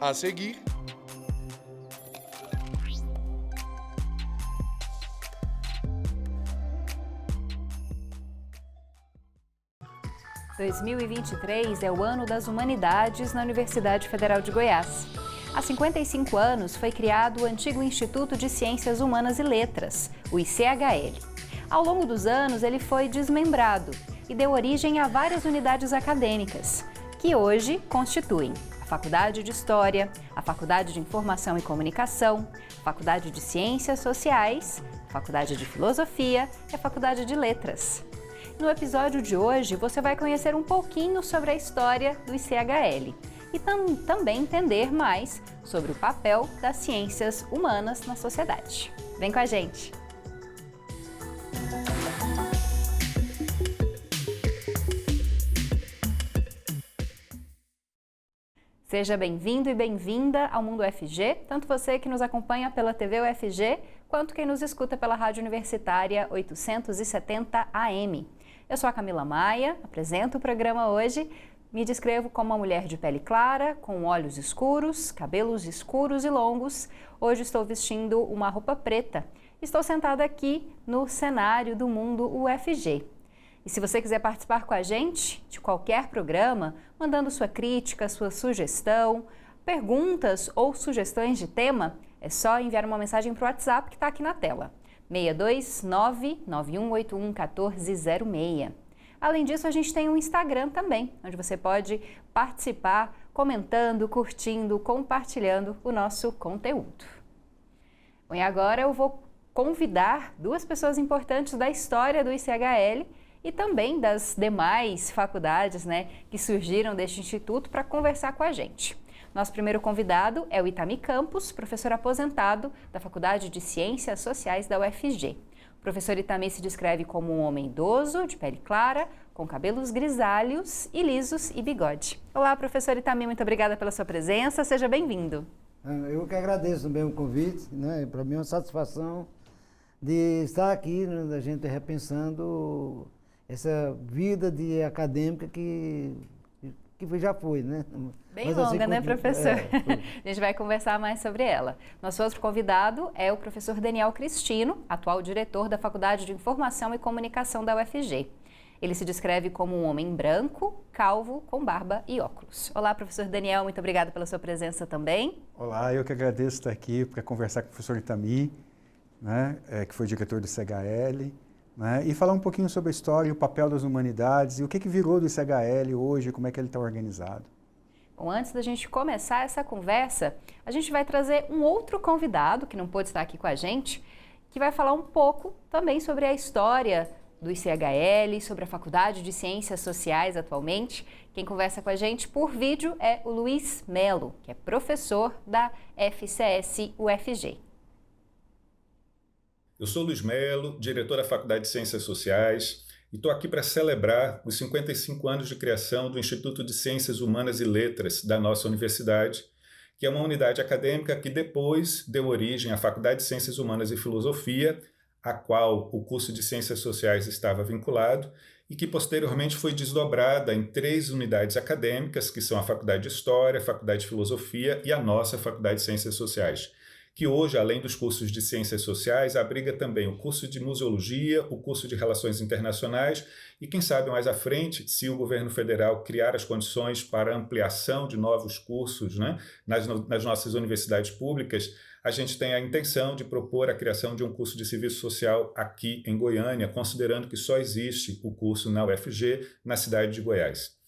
A seguir, 2023 é o ano das humanidades na Universidade Federal de Goiás. Há 55 anos foi criado o antigo Instituto de Ciências Humanas e Letras, o ICHL. Ao longo dos anos, ele foi desmembrado e deu origem a várias unidades acadêmicas, que hoje constituem a Faculdade de História, a Faculdade de Informação e Comunicação, a Faculdade de Ciências Sociais, a Faculdade de Filosofia e a Faculdade de Letras. No episódio de hoje, você vai conhecer um pouquinho sobre a história do ICHL e também entender mais sobre o papel das ciências humanas na sociedade. Vem com a gente! Seja bem-vindo e bem-vinda ao Mundo UFG, tanto você que nos acompanha pela TV UFG, quanto quem nos escuta pela Rádio Universitária 870 AM. Eu sou a Camila Maia, apresento o programa hoje. Me descrevo como uma mulher de pele clara, com olhos escuros, cabelos escuros e longos. Hoje estou vestindo uma roupa preta. Estou sentada aqui no cenário do Mundo UFG. E se você quiser participar com a gente de qualquer programa, mandando sua crítica, sua sugestão, perguntas ou sugestões de tema, é só enviar uma mensagem para o WhatsApp que está aqui na tela, 629-9181-1406. Além disso, a gente tem um Instagram também, onde você pode participar comentando, curtindo, compartilhando o nosso conteúdo. Bom, e agora eu vou convidar duas pessoas importantes da história do ICHL e também das demais faculdades, que surgiram deste instituto para conversar com a gente. Nosso primeiro convidado é o Itami Campos, professor aposentado da Faculdade de Ciências Sociais da UFG. O professor Itami se descreve como um homem idoso, de pele clara, com cabelos grisalhos e lisos e bigode. Olá, professor Itami, muito obrigada pela sua presença, seja bem-vindo. Eu que agradeço também o convite, Para mim é uma satisfação de estar aqui, a gente repensando essa vida de acadêmica que já foi, Bem Mas longa, assim, professor? A gente vai conversar mais sobre ela. Nosso outro convidado é o professor Daniel Cristino, atual diretor da Faculdade de Informação e Comunicação da UFG. Ele se descreve como um homem branco, calvo, com barba e óculos. Olá, professor Daniel, muito obrigada pela sua presença também. Olá, eu que agradeço estar aqui para conversar com o professor Itami, que foi diretor do ICHL, e falar um pouquinho sobre a história e o papel das humanidades e o que virou do ICHL hoje, como é que ele está organizado. Bom, antes da gente começar essa conversa, a gente vai trazer um outro convidado, que não pôde estar aqui com a gente, que vai falar um pouco também sobre a história do ICHL, sobre a Faculdade de Ciências Sociais atualmente. Quem conversa com a gente por vídeo é o Luiz Melo, que é professor da FCS UFG. Eu sou Luiz Melo, diretor da Faculdade de Ciências Sociais, e estou aqui para celebrar os 55 anos de criação do Instituto de Ciências Humanas e Letras da nossa universidade, que é uma unidade acadêmica que depois deu origem à Faculdade de Ciências Humanas e Filosofia, a qual o curso de Ciências Sociais estava vinculado, e que posteriormente foi desdobrada em 3 unidades acadêmicas, que são a Faculdade de História, a Faculdade de Filosofia e a nossa Faculdade de Ciências Sociais, que hoje, além dos cursos de Ciências Sociais, abriga também o curso de Museologia, o curso de Relações Internacionais e, quem sabe mais à frente, se o governo federal criar as condições para ampliação de novos cursos nas nossas universidades públicas, a gente tem a intenção de propor a criação de um curso de Serviço Social aqui em Goiânia, considerando que só existe o curso na UFG, na cidade de Goiás.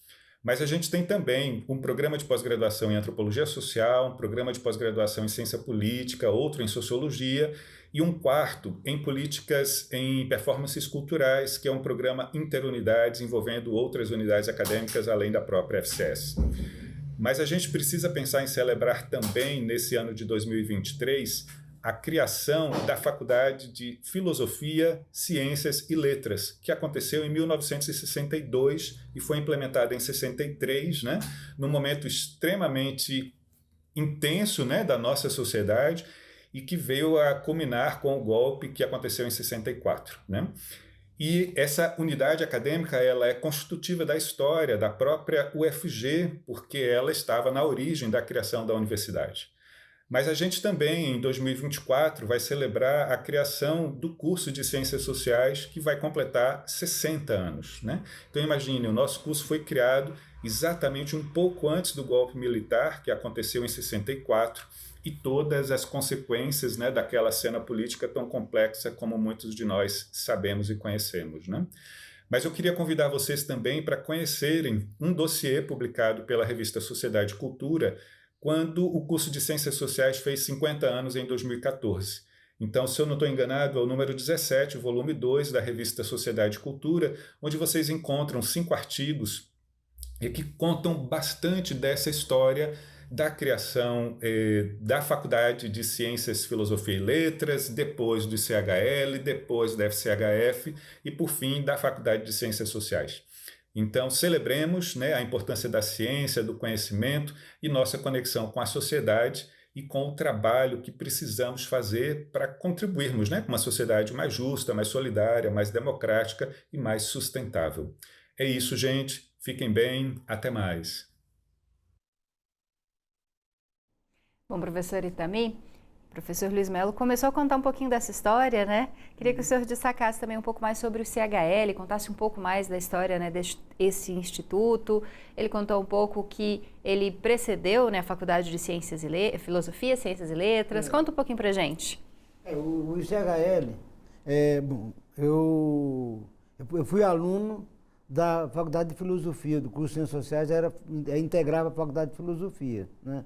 Mas a gente tem também um programa de pós-graduação em Antropologia Social, um programa de pós-graduação em Ciência Política, outro em Sociologia e um quarto em Políticas em Performances Culturais, que é um programa interunidades envolvendo outras unidades acadêmicas além da própria FCS. Mas a gente precisa pensar em celebrar também, nesse ano de 2023, a criação da Faculdade de Filosofia, Ciências e Letras, que aconteceu em 1962 e foi implementada em 63, num momento extremamente intenso da nossa sociedade e que veio a culminar com o golpe que aconteceu em 64. E essa unidade acadêmica ela é constitutiva da história da própria UFG, porque ela estava na origem da criação da universidade. Mas a gente também, em 2024, vai celebrar a criação do curso de Ciências Sociais, que vai completar 60 anos, né? Então imagine, o nosso curso foi criado exatamente um pouco antes do golpe militar, que aconteceu em 64, e todas as consequências, né, daquela cena política tão complexa como muitos de nós sabemos e conhecemos, né? Mas eu queria convidar vocês também para conhecerem um dossiê publicado pela revista Sociedade e Cultura, quando o curso de Ciências Sociais fez 50 anos em 2014. Então, se eu não estou enganado, é o número 17, volume 2 da revista Sociedade e Cultura, onde vocês encontram 5 artigos que contam bastante dessa história da criação da Faculdade de Ciências, Filosofia e Letras, depois do ICHL, depois da FCHF e, por fim, da Faculdade de Ciências Sociais. Então, celebremos, né, a importância da ciência, do conhecimento e nossa conexão com a sociedade e com o trabalho que precisamos fazer para contribuirmos, né, com uma sociedade mais justa, mais solidária, mais democrática e mais sustentável. É isso, gente. Fiquem bem. Até mais. Bom, professor Itami, o professor Luiz Melo começou a contar um pouquinho dessa história, né? Queria que o senhor destacasse também um pouco mais sobre o CHL, contasse um pouco mais da história, né, desse instituto. Ele contou um pouco que ele precedeu, né, a Faculdade de Ciências e Filosofia, Ciências e Letras. Conta um pouquinho pra gente. O ICHL, bom, eu fui aluno da Faculdade de Filosofia, do curso de Ciências Sociais, integrava a Faculdade de Filosofia, né?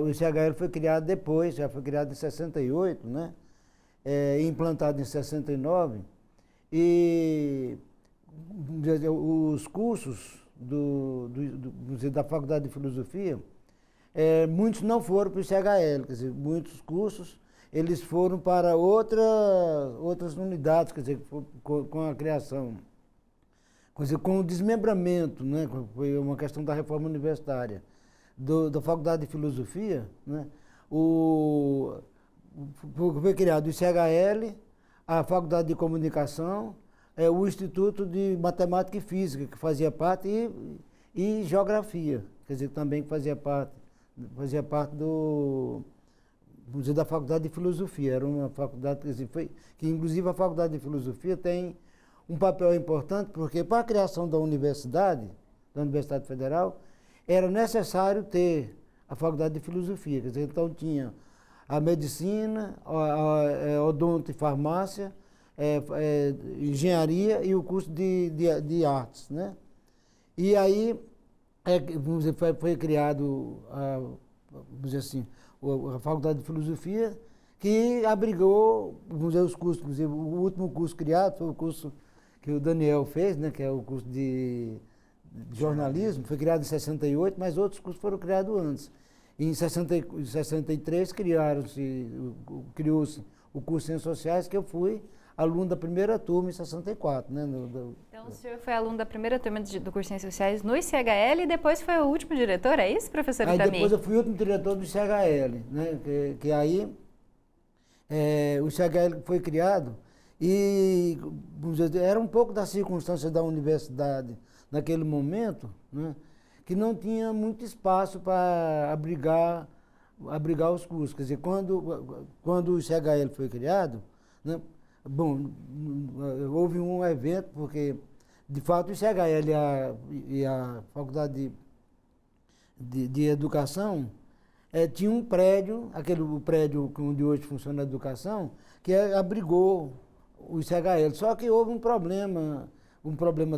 O ICHL foi criado depois, já foi criado em 68, né? Implantado em 69, e os cursos da Faculdade de Filosofia, muitos não foram para o ICHL, quer dizer, muitos cursos eles foram para outras unidades, quer dizer, com a criação, quer dizer, com o desmembramento, né? Foi uma questão da reforma universitária. Da Faculdade de Filosofia, né? Foi criado o ICHL, a Faculdade de Comunicação, o Instituto de Matemática e Física, que fazia parte, e Geografia, quer dizer, também fazia parte da Faculdade de Filosofia. Era uma faculdade, quer dizer, que inclusive a Faculdade de Filosofia tem um papel importante, porque para a criação da Universidade Federal, era necessário ter a Faculdade de Filosofia, quer dizer, então tinha a medicina, a odonto e farmácia, engenharia e o curso de artes, né? E aí vamos dizer, foi criado vamos dizer assim, a Faculdade de Filosofia, que abrigou, vamos dizer, os cursos, inclusive o último curso criado foi o curso que o Daniel fez, né, que é o curso de jornalismo, foi criado em 68, mas outros cursos foram criados antes. Em 63 criou-se o curso de Ciências Sociais, que eu fui aluno da primeira turma em 64. Né, então o senhor foi aluno da primeira turma do curso de Ciências Sociais no ICHL e depois foi o último diretor, é isso, professor Itami? Aí depois eu fui o último diretor do ICHL, né, que aí o ICHL foi criado e vamos dizer, era um pouco da circunstância da universidade naquele momento, né, que não tinha muito espaço para abrigar os cursos. Quer dizer, quando o ICHL foi criado, né, bom, houve um evento, porque, de fato, o ICHL e a Faculdade de Educação tinha um prédio, o prédio onde hoje funciona a educação, que abrigou o ICHL. Só que houve um problema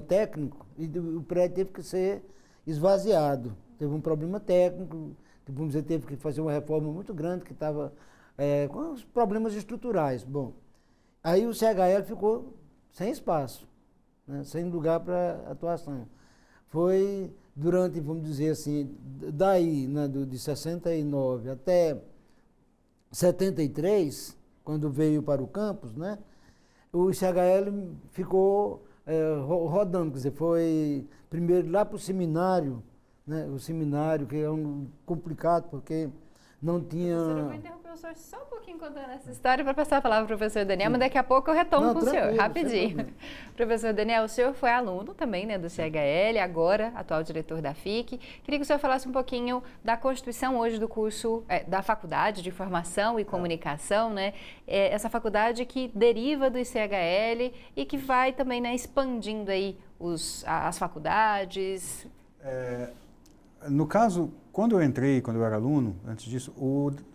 técnico e o prédio teve que ser esvaziado. Teve um problema técnico, vamos dizer, teve que fazer uma reforma muito grande que estava com os problemas estruturais. Bom, aí o ICHL ficou sem espaço, né, sem lugar para atuação. Foi durante, vamos dizer assim, daí, né, de 69 até 73, quando veio para o campus, né, o ICHL ficou rodando, quer dizer, foi primeiro lá para o seminário, né, o seminário que é complicado porque não tinha... Professor, eu vou interromper o senhor só um pouquinho contando essa história para passar a palavra para o professor Daniel, mas daqui a pouco eu retomo com o senhor, rapidinho. Professor Daniel, o senhor foi aluno também, né, do CHL, agora atual diretor da FIC. Queria que o senhor falasse um pouquinho da constituição hoje do curso, da Faculdade de Informação e Comunicação, né, essa faculdade que deriva do ICHL e que vai também, né, expandindo aí as faculdades. No caso, quando eu entrei, quando eu era aluno, antes disso,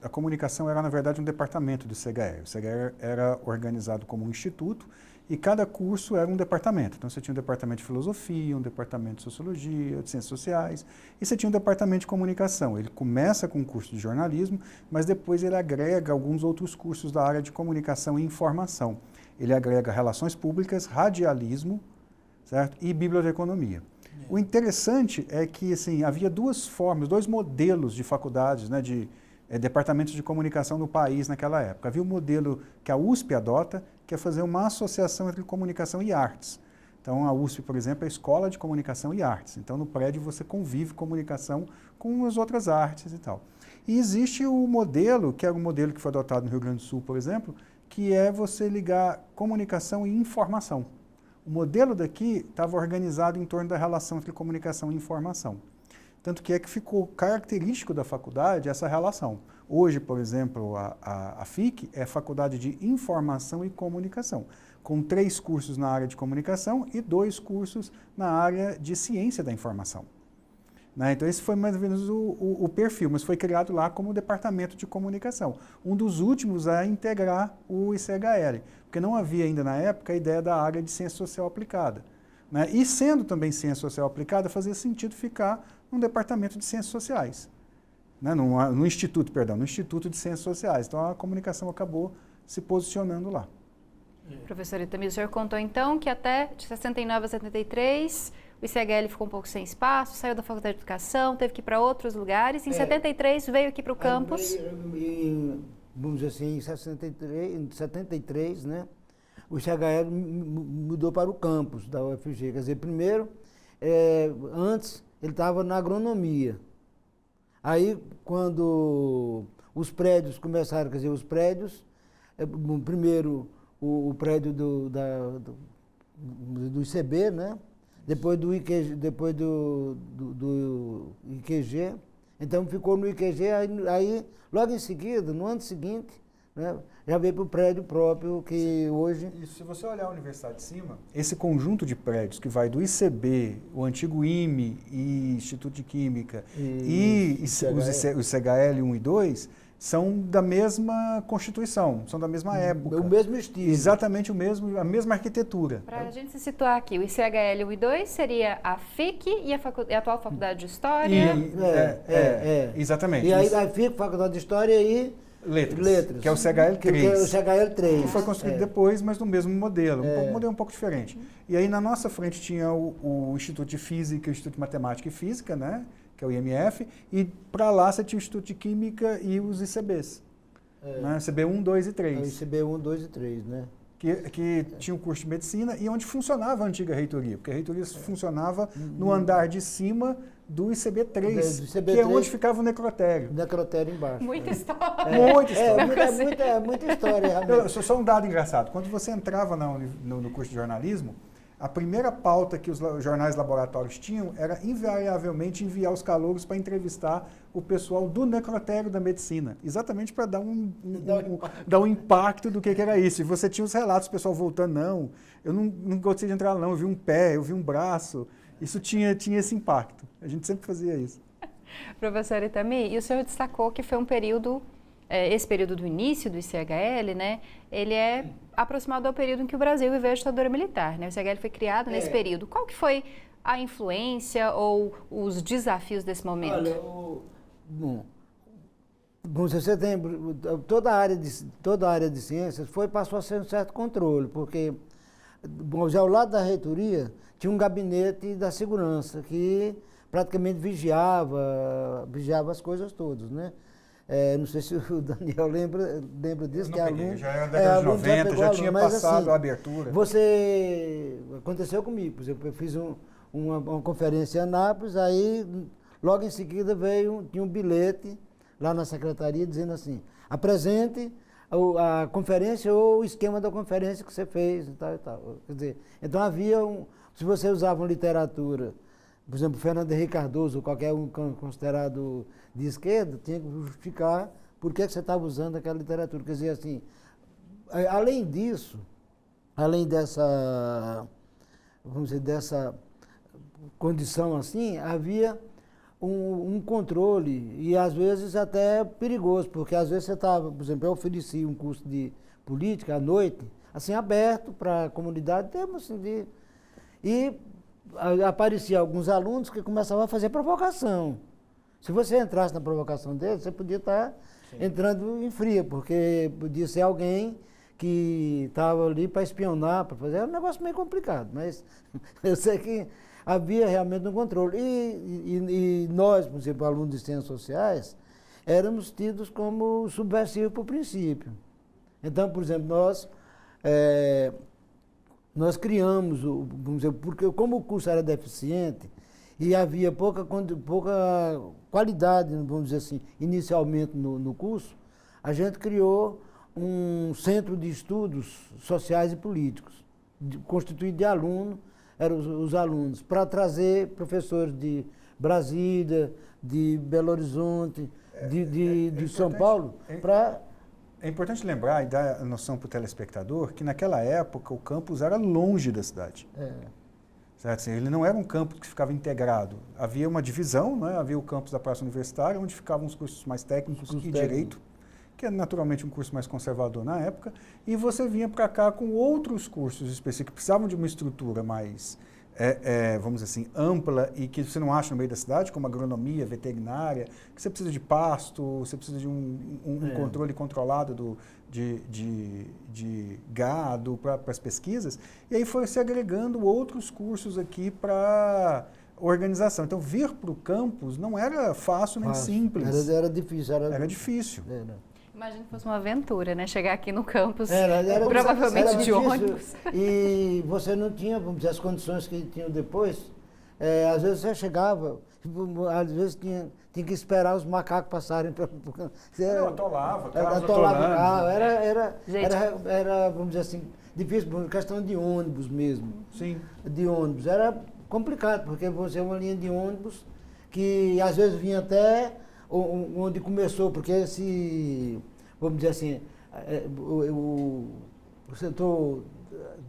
a comunicação era, na verdade, um departamento do CHL. O CHL era organizado como um instituto e cada curso era um departamento. Então, você tinha um departamento de filosofia, um departamento de sociologia, de ciências sociais, e você tinha um departamento de comunicação. Ele começa com um curso de jornalismo, mas depois ele agrega alguns outros cursos da área de comunicação e informação. Ele agrega relações públicas, radialismo, certo? E biblioteconomia. O interessante é que assim, havia duas formas, dois modelos de faculdades, né, de departamentos de comunicação no país naquela época. Havia o modelo que a USP adota, que é fazer uma associação entre comunicação e artes. Então, a USP, por exemplo, é a Escola de Comunicação e Artes. Então, no prédio você convive comunicação com as outras artes e tal. E existe o modelo, que é um modelo que foi adotado no Rio Grande do Sul, por exemplo, que é você ligar comunicação e informação. O modelo daqui estava organizado em torno da relação entre comunicação e informação. Tanto que é que ficou característico da faculdade essa relação. Hoje, por exemplo, a FIC é a Faculdade de Informação e Comunicação, com 3 cursos na área de comunicação e 2 cursos na área de ciência da informação. Né? Então, esse foi mais ou menos o perfil, mas foi criado lá como departamento de comunicação. Um dos últimos a integrar o ICHL, porque não havia ainda na época a ideia da área de ciência social aplicada. Né? E sendo também ciência social aplicada, fazia sentido ficar num departamento de ciências sociais. Né? No Instituto de Ciências Sociais. Então, a comunicação acabou se posicionando lá. Professor Itamir, o senhor contou então que até de 69 a 73... o ICHL ficou um pouco sem espaço, saiu da Faculdade de Educação, teve que ir para outros lugares. Em 73 veio aqui para o campus. Vamos dizer assim, em 73, né, o ICHL mudou para o campus da UFG. Quer dizer, primeiro, antes ele estava na agronomia. Aí, quando os prédios começaram, quer dizer, os prédios, primeiro o prédio do ICB, né? Depois do IQG, do IQG, então ficou no IQG, aí logo em seguida, no ano seguinte, né, já veio para o prédio próprio que hoje... E se você olhar a Universidade de Cima, esse conjunto de prédios que vai do ICB, o antigo IME e Instituto de Química e o CHL 1 e 2, são da mesma Constituição, são da mesma época. O mesmo estilo. Exatamente a mesma arquitetura. Para a gente se situar aqui, o ICHL 1 e 2 seria a FIC e a atual Faculdade de História. Exatamente. E aí a FIC, Faculdade de História e Letras. Que é o CHL 3. Que é o CHL 3. Que foi construído depois, mas no mesmo modelo. Um modelo um pouco diferente. E aí na nossa frente tinha o Instituto de Física, o Instituto de Matemática e Física, né? Que é o IMF, e para lá você tinha o Instituto de Química e os ICBs. Né? ICB 1, 2 e 3. O ICB 1, 2 e 3, né? Que tinha o curso de medicina e onde funcionava a antiga reitoria, porque a reitoria funcionava no andar de cima do ICB 3, que é onde ficava o necrotério. O necrotério embaixo. Muita história. Muita história. Muita história, realmente. Só um dado engraçado. Quando você entrava no curso de jornalismo, a primeira pauta que os jornais laboratórios tinham era invariavelmente enviar os calouros para entrevistar o pessoal do necrotério da medicina, exatamente para dar um impacto do que era isso. E você tinha os relatos, o pessoal voltando, não, eu não gostei de entrar não, eu vi um pé, eu vi um braço. Isso tinha esse impacto. A gente sempre fazia isso. Professor Itamir, e o senhor destacou que foi um período, esse período do início do ICHL, né, ele é aproximado ao período em que o Brasil viveu a ditadura militar, né? O ICHL foi criado nesse período. Qual que foi a influência ou os desafios desse momento? Olha, bom, você tem toda a área de ciências passou a ser um certo controle, porque já ao lado da reitoria tinha um gabinete da segurança que praticamente vigiava as coisas todas, né? Não sei se o Daniel lembra disso. Eu não peguei, já era da década de 90, já tinha passado assim, a abertura. Aconteceu comigo, por exemplo, eu fiz uma conferência em Anápolis, aí logo em seguida tinha um bilhete lá na secretaria dizendo assim, apresente a conferência ou o esquema da conferência que você fez e tal e tal. Quer dizer, então havia se você usava uma literatura, por exemplo, Fernando Henrique Cardoso, ou qualquer um considerado de esquerda, tinha que justificar por que você estava usando aquela literatura. Quer dizer, assim, além disso, além dessa, vamos dizer, dessa condição assim, havia um controle e às vezes até perigoso, porque às vezes você estava, por exemplo, eu ofereci um curso de política à noite, assim, aberto para a comunidade, assim, e apareciam alguns alunos que começavam a fazer provocação. Se você entrasse na provocação deles, você podia estar entrando em fria, porque podia ser alguém que estava ali para espionar, para fazer, era um negócio meio complicado, mas eu sei que havia realmente um controle. E nós, por exemplo, alunos de ciências sociais, éramos tidos como subversivos por princípio. Então, por exemplo, nós criamos, vamos dizer, porque como o curso era deficiente e havia pouca qualidade, vamos dizer assim, inicialmente no curso, a gente criou um centro de estudos sociais e políticos, constituído de alunos, eram os alunos, para trazer professores de Brasília, de Belo Horizonte, de São Paulo, para... É importante lembrar e dar a noção para o telespectador que naquela época o campus era longe da cidade. Certo? Assim, ele não era um campus que ficava integrado. Havia uma divisão, né? Havia o campus da Praça Universitária, onde ficavam os cursos mais técnicos e direito, que é naturalmente um curso mais conservador na época, e você vinha para cá com outros cursos específicos que precisavam de uma estrutura mais, vamos dizer assim, ampla e que você não acha no meio da cidade, como agronomia, veterinária, que você precisa de pasto, você precisa de um controle controlado de gado para as pesquisas, e aí foi se agregando outros cursos aqui para organização. Então, vir para o campus não era fácil nem simples. Era difícil. Era difícil. Imagina que fosse uma aventura, né? Chegar aqui no campus, era provavelmente de difícil, ônibus. E você não tinha, vamos dizer, as condições que tinham depois. Às vezes você chegava, às vezes tinha que esperar os macacos passarem. Atolava, era, vamos dizer assim, difícil, por questão de ônibus mesmo. Sim. De ônibus. Era complicado, porque você é uma linha de ônibus que às vezes vinha até onde começou, porque vamos dizer assim, o setor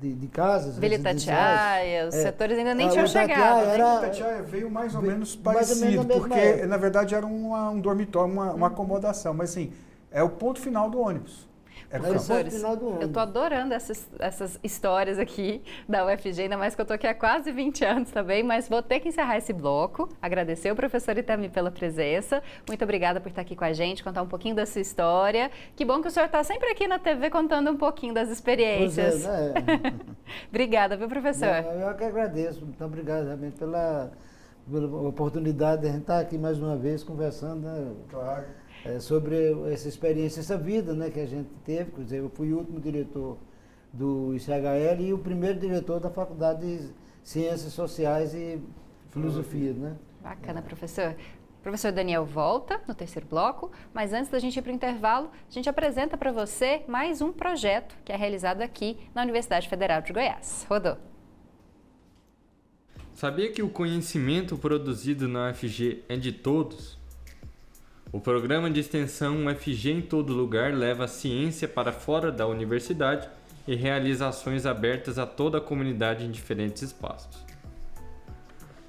de casas... Vila Itatiaia, os setores ainda nem tinham chegado. Vila Itatiaia veio mais ou menos parecido, porque na verdade era um dormitório, uma acomodação, mas assim, é o ponto final do ônibus. Professores, eu estou adorando essas histórias aqui da UFG, ainda mais que eu estou aqui há quase 20 anos também, mas vou ter que encerrar esse bloco. Agradecer ao professor Itami pela presença. Muito obrigada por estar aqui com a gente, contar um pouquinho da sua história. Que bom que o senhor está sempre aqui na TV contando um pouquinho das experiências. Obrigada, viu, professor? Eu que agradeço. Muito obrigado realmente pela oportunidade de a gente estar aqui mais uma vez conversando, né? Claro. Sobre essa experiência, essa vida, né, que a gente teve. Quer dizer, eu fui o último diretor do ICHL e o primeiro diretor da Faculdade de Ciências Sociais e Filosofia, né? Bacana, professor. O professor Daniel volta no terceiro bloco, mas antes da gente ir para o intervalo, a gente apresenta para você mais um projeto que é realizado aqui na Universidade Federal de Goiás. Rodou. Sabia que o conhecimento produzido na UFG é de todos? O programa de extensão UFG em Todo Lugar leva a ciência para fora da universidade e realiza ações abertas a toda a comunidade em diferentes espaços.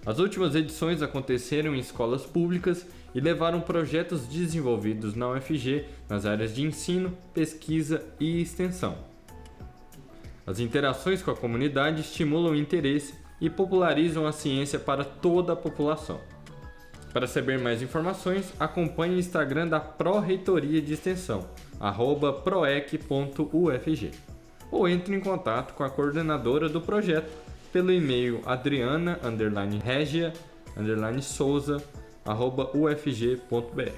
As últimas edições aconteceram em escolas públicas e levaram projetos desenvolvidos na UFG nas áreas de ensino, pesquisa e extensão. As interações com a comunidade estimulam o interesse e popularizam a ciência para toda a população. Para saber mais informações, acompanhe o Instagram da Pró-Reitoria de Extensão, @proec.ufg, ou entre em contato com a coordenadora do projeto pelo e-mail adriana_regia_souza@ufg.br.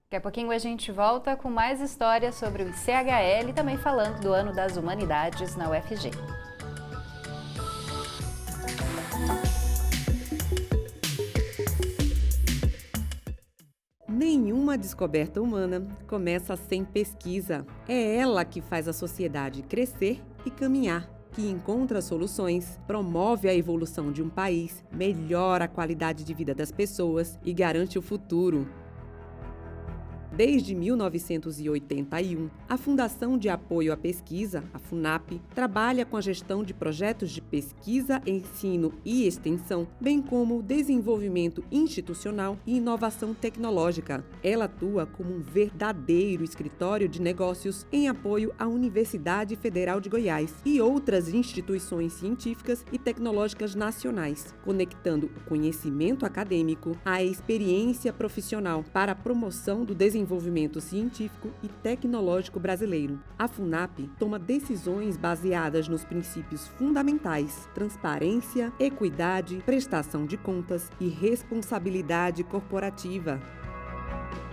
Daqui a pouquinho a gente volta com mais histórias sobre o ICHL e também falando do Ano das Humanidades na UFG. Nenhuma descoberta humana começa sem pesquisa. É ela que faz a sociedade crescer e caminhar, que encontra soluções, promove a evolução de um país, melhora a qualidade de vida das pessoas e garante o futuro. Desde 1981, a Fundação de Apoio à Pesquisa, a FUNAP, trabalha com a gestão de projetos de pesquisa, ensino e extensão, bem como o desenvolvimento institucional e inovação tecnológica. Ela atua como um verdadeiro escritório de negócios em apoio à Universidade Federal de Goiás e outras instituições científicas e tecnológicas nacionais, conectando o conhecimento acadêmico à experiência profissional para a promoção do desenvolvimento científico e tecnológico brasileiro. A FUNAP toma decisões baseadas nos princípios fundamentais: transparência, equidade, prestação de contas e responsabilidade corporativa.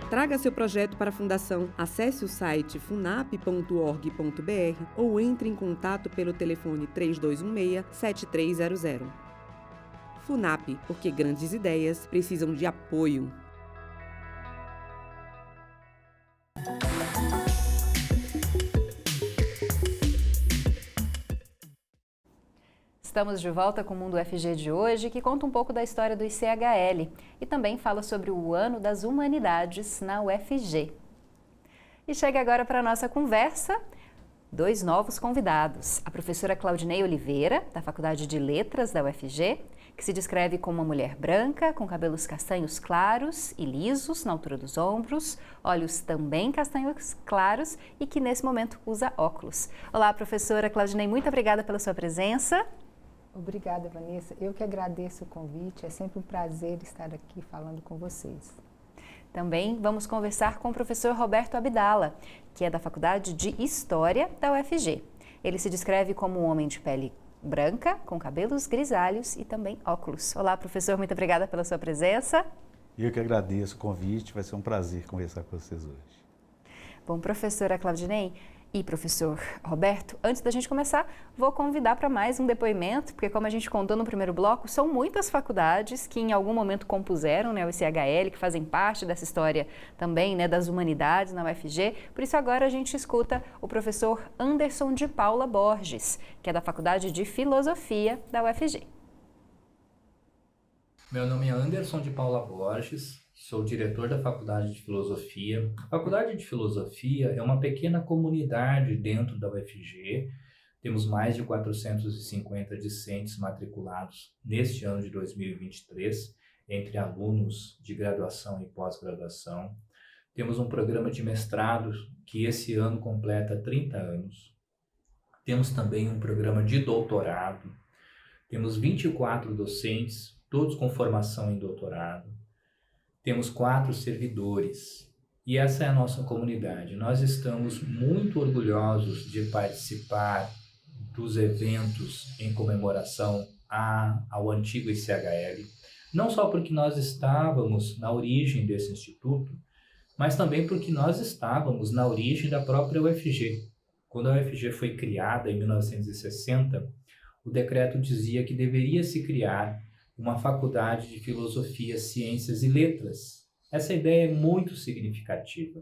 Traga seu projeto para a Fundação, acesse o site funap.org.br ou entre em contato pelo telefone 3216-7300. FUNAP, porque grandes ideias precisam de apoio. Estamos de volta com o Mundo UFG de hoje, que conta um pouco da história do ICHL e também fala sobre o Ano das Humanidades na UFG. E chega agora para a nossa conversa, 2 novos convidados. A professora Claudinei Oliveira, da Faculdade de Letras da UFG, que se descreve como uma mulher branca, com cabelos castanhos claros e lisos na altura dos ombros, olhos também castanhos claros e que nesse momento usa óculos. Olá, professora Claudinei, muito obrigada pela sua presença. Obrigada, Vanessa. Eu que agradeço o convite. É sempre um prazer estar aqui falando com vocês. Também vamos conversar com o professor Roberto Abdala, que é da Faculdade de História da UFG. Ele se descreve como um homem de pele branca, com cabelos grisalhos e também óculos. Olá, professor, muito obrigada pela sua presença. Eu que agradeço o convite, vai ser um prazer conversar com vocês hoje. Bom, professora Claudinei e professor Roberto, antes da gente começar, vou convidar para mais um depoimento, porque como a gente contou no primeiro bloco, são muitas faculdades que em algum momento compuseram, né, o ICHL, que fazem parte dessa história também, né, das humanidades na UFG. Por isso agora a gente escuta o professor Anderson de Paula Borges, que é da Faculdade de Filosofia da UFG. Meu nome é Anderson de Paula Borges. Sou diretor da Faculdade de Filosofia. A Faculdade de Filosofia é uma pequena comunidade dentro da UFG. Temos mais de 450 discentes matriculados neste ano de 2023, entre alunos de graduação e pós-graduação. Temos um programa de mestrado que esse ano completa 30 anos. Temos também um programa de doutorado. Temos 24 docentes, todos com formação em doutorado. Temos 4 servidores e essa é a nossa comunidade. Nós estamos muito orgulhosos de participar dos eventos em comemoração ao antigo ICHL, não só porque nós estávamos na origem desse instituto, mas também porque nós estávamos na origem da própria UFG. Quando a UFG foi criada em 1960, o decreto dizia que deveria se criar uma faculdade de filosofia, ciências e letras. Essa ideia é muito significativa.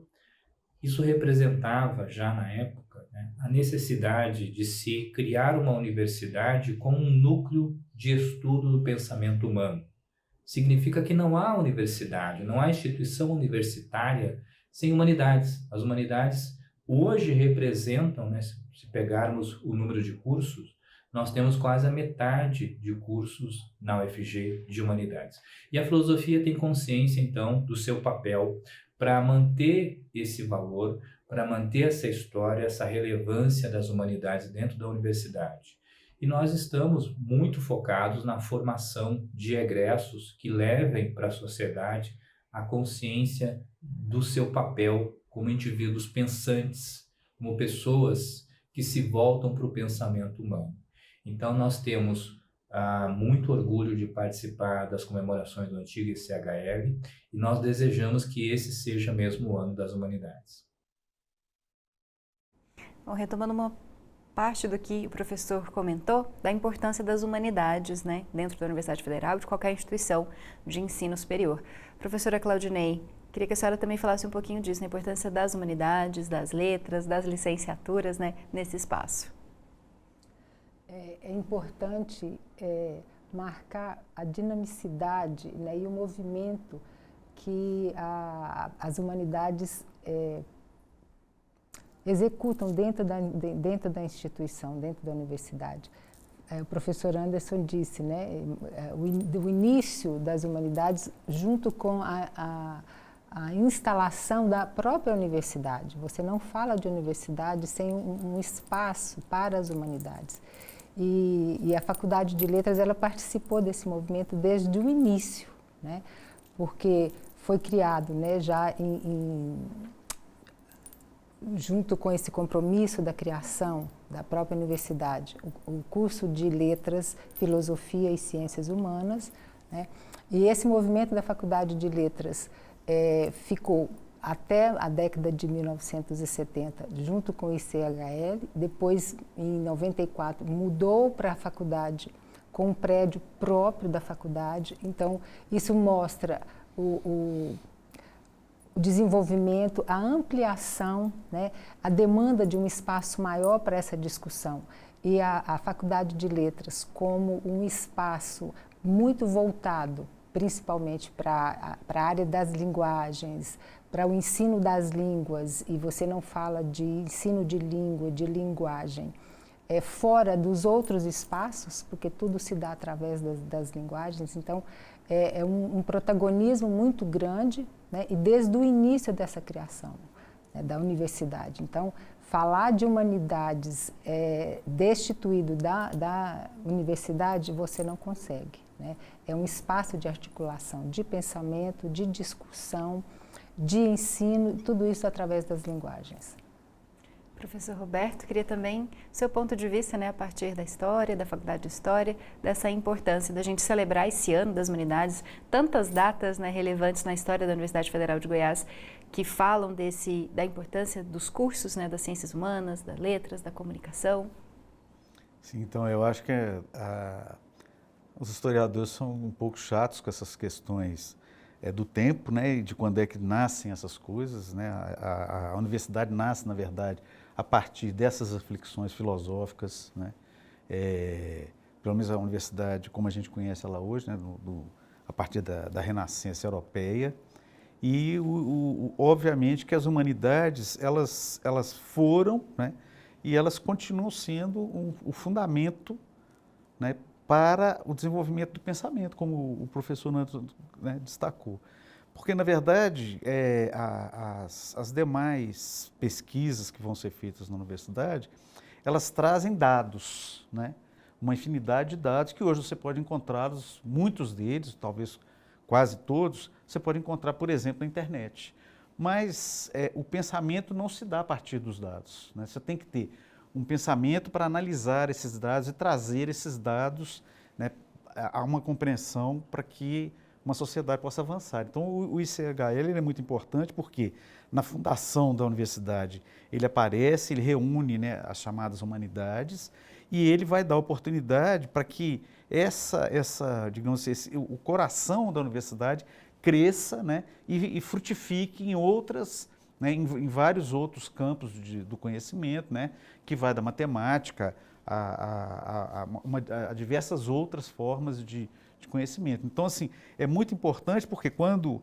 Isso representava, já na época, né, a necessidade de se criar uma universidade com um núcleo de estudo do pensamento humano. Significa que não há universidade, não há instituição universitária sem humanidades. As humanidades hoje representam, né, se pegarmos o número de cursos, nós temos quase a metade de cursos na UFG de humanidades. E a filosofia tem consciência, então, do seu papel para manter esse valor, para manter essa história, essa relevância das humanidades dentro da universidade. E nós estamos muito focados na formação de egressos que levem para a sociedade a consciência do seu papel como indivíduos pensantes, como pessoas que se voltam para o pensamento humano. Então, nós temos muito orgulho de participar das comemorações do antigo ICHL e nós desejamos que esse seja mesmo o ano das humanidades. Bom, retomando uma parte do que o professor comentou, da importância das humanidades, né, dentro da Universidade Federal e de qualquer instituição de ensino superior. Professora Claudinei, Queria que a senhora também falasse um pouquinho disso, na importância das humanidades, das letras, das licenciaturas, né, nesse espaço. É importante marcar a dinamicidade, né, e o movimento que as humanidades executam dentro da instituição, dentro da universidade. O professor Anderson disse, né, o início das humanidades junto com a instalação da própria universidade. Você não fala de universidade sem um espaço para as humanidades. E a Faculdade de Letras, ela participou desse movimento desde o início, né, porque foi criado, né, já junto com esse compromisso da criação da própria universidade, o curso de Letras, Filosofia e Ciências Humanas, né? E esse movimento da Faculdade de Letras ficou até a década de 1970, junto com o ICHL, depois, em 94, mudou para a faculdade com um prédio próprio da faculdade. Então, isso mostra o desenvolvimento, a ampliação, né, a demanda de um espaço maior para essa discussão. E a Faculdade de Letras, como um espaço muito voltado, principalmente para a área das linguagens, para o ensino das línguas, e você não fala de ensino de língua, de linguagem, fora dos outros espaços, porque tudo se dá através das linguagens. Então, é um protagonismo muito grande, né, e desde o início dessa criação, né, da universidade. Então, falar de humanidades destituído da universidade, você não consegue, né? É um espaço de articulação, de pensamento, de discussão, de ensino, tudo isso através das linguagens. Professor Roberto, queria também seu ponto de vista, né, a partir da história, da Faculdade de História, dessa importância da gente celebrar esse ano das humanidades, tantas datas, né, relevantes na história da Universidade Federal de Goiás, que falam da importância dos cursos, né, das ciências humanas, das letras, da comunicação. Sim, então eu acho que os historiadores são um pouco chatos com essas questões do tempo, né, de quando é que nascem essas coisas, né? A universidade nasce, na verdade, a partir dessas reflexões filosóficas, né? Pelo menos a universidade, como a gente conhece ela hoje, né, a partir da Renascença Europeia. E, obviamente, que as humanidades, elas foram, né, e elas continuam sendo o fundamento, né, para o desenvolvimento do pensamento, como o professor Nando, né, destacou. Porque, na verdade, as demais pesquisas que vão ser feitas na universidade, elas trazem dados, né? Uma infinidade de dados que hoje você pode encontrá-los, muitos deles, talvez quase todos, você pode encontrar, por exemplo, na internet. Mas o pensamento não se dá a partir dos dados, né? Você tem que ter um pensamento para analisar esses dados e trazer esses dados, né, a uma compreensão para que uma sociedade possa avançar. Então, o ICHL ele é muito importante porque na fundação da universidade ele aparece, ele reúne, né, as chamadas humanidades e ele vai dar oportunidade para que digamos assim, o coração da universidade cresça, né, e frutifique em outras, né, em vários outros campos do conhecimento, né, que vai da matemática a diversas outras formas de conhecimento. Então, assim, é muito importante porque quando,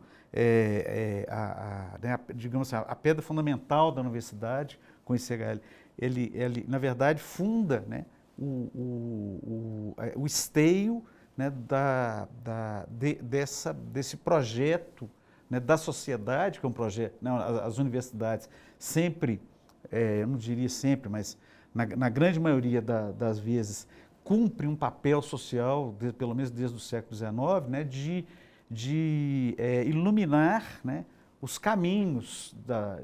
digamos assim, a pedra fundamental da universidade, com o ICHL, ele na verdade, funda, né, o esteio, né, desse projeto, né, da sociedade, que é um projeto, não, as universidades sempre, eu não diria sempre, mas na grande maioria das vezes, cumpre um papel social, pelo menos desde o século XIX, né, de iluminar, né, os caminhos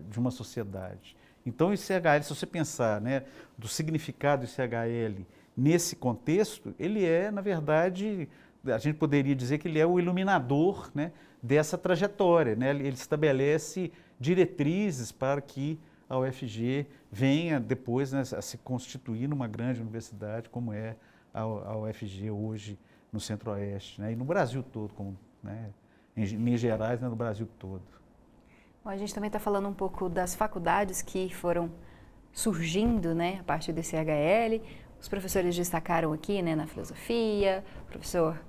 de uma sociedade. Então, o ICHL, se você pensar, né, do significado do ICHL nesse contexto, ele na verdade, a gente poderia dizer que ele é o iluminador, né, dessa trajetória, né? Ele estabelece diretrizes para que a UFG venha depois, né, a se constituir numa grande universidade como é a UFG hoje no Centro-Oeste, né, e no Brasil todo, como, né, em Minas Gerais, né, no Brasil todo. Bom, a gente também está falando um pouco das faculdades que foram surgindo, né, a partir desse ICHL. Os professores destacaram aqui, né, na filosofia, o professor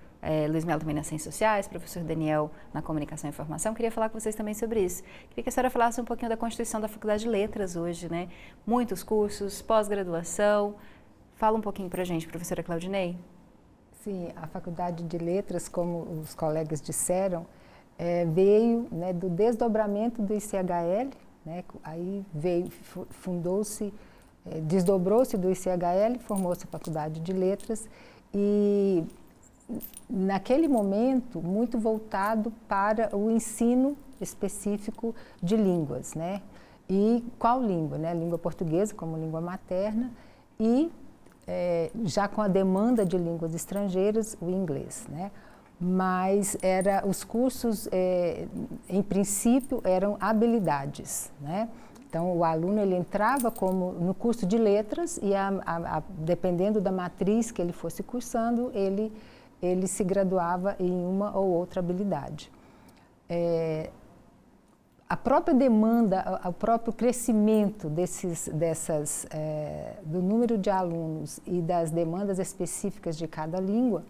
Luiz Melo também nas ciências sociais, o professor Daniel na comunicação e informação. Queria falar com vocês também sobre isso. Queria que a senhora falasse um pouquinho da constituição da Faculdade de Letras hoje, né? Muitos cursos, pós-graduação. Fala um pouquinho para a gente, professora Claudinei. Sim, a Faculdade de Letras, como os colegas disseram, veio, né, do desdobramento do ICHL, né? Aí veio, fundou-se, desdobrou-se do ICHL, formou-se a Faculdade de Letras e naquele momento muito voltado para o ensino específico de línguas, né? E qual língua, né? Língua portuguesa como língua materna e já com a demanda de línguas estrangeiras, o inglês, né? Mas os cursos, em princípio, eram habilidades, né? Então, o aluno ele entrava no curso de letras e, dependendo da matriz que ele fosse cursando, ele se graduava em uma ou outra habilidade. A própria demanda, o próprio crescimento do número de alunos e das demandas específicas de cada língua,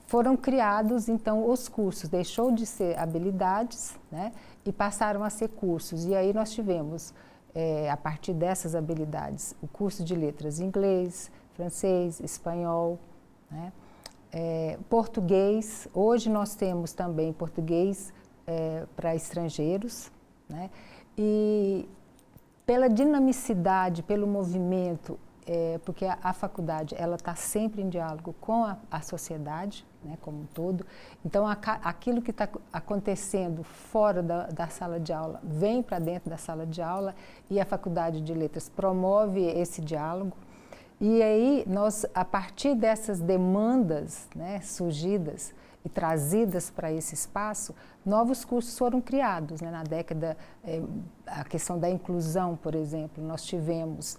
foram criados, então, os cursos. Deixou de ser habilidades, né, e passaram a ser cursos. E aí nós tivemos, a partir dessas habilidades, o curso de letras em inglês, francês, espanhol, né, português. Hoje nós temos também português para estrangeiros, né, e pela dinamicidade, pelo movimento, porque a faculdade ela está sempre em diálogo com a sociedade, né, como um todo. Então, aquilo que está acontecendo fora da sala de aula vem para dentro da sala de aula e a Faculdade de Letras promove esse diálogo. E aí, a partir dessas demandas, né, surgidas e trazidas para esse espaço, novos cursos foram criados, né, na década, a questão da inclusão, por exemplo, nós tivemos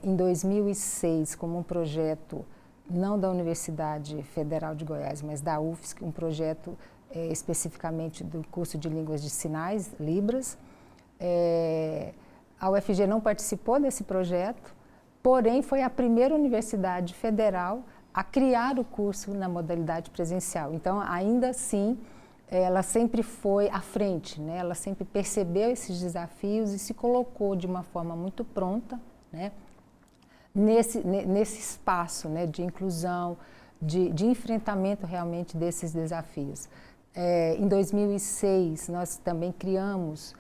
em 2006, como um projeto, não da Universidade Federal de Goiás, mas da UFSC, um projeto especificamente do curso de Línguas de Sinais, Libras. A UFG não participou desse projeto, porém foi a primeira universidade federal a criar o curso na modalidade presencial. Então, ainda assim, ela sempre foi à frente, né? Ela sempre percebeu esses desafios e se colocou de uma forma muito pronta, né, nesse espaço, né, de inclusão, de enfrentamento realmente desses desafios. Em 2006, nós também criamos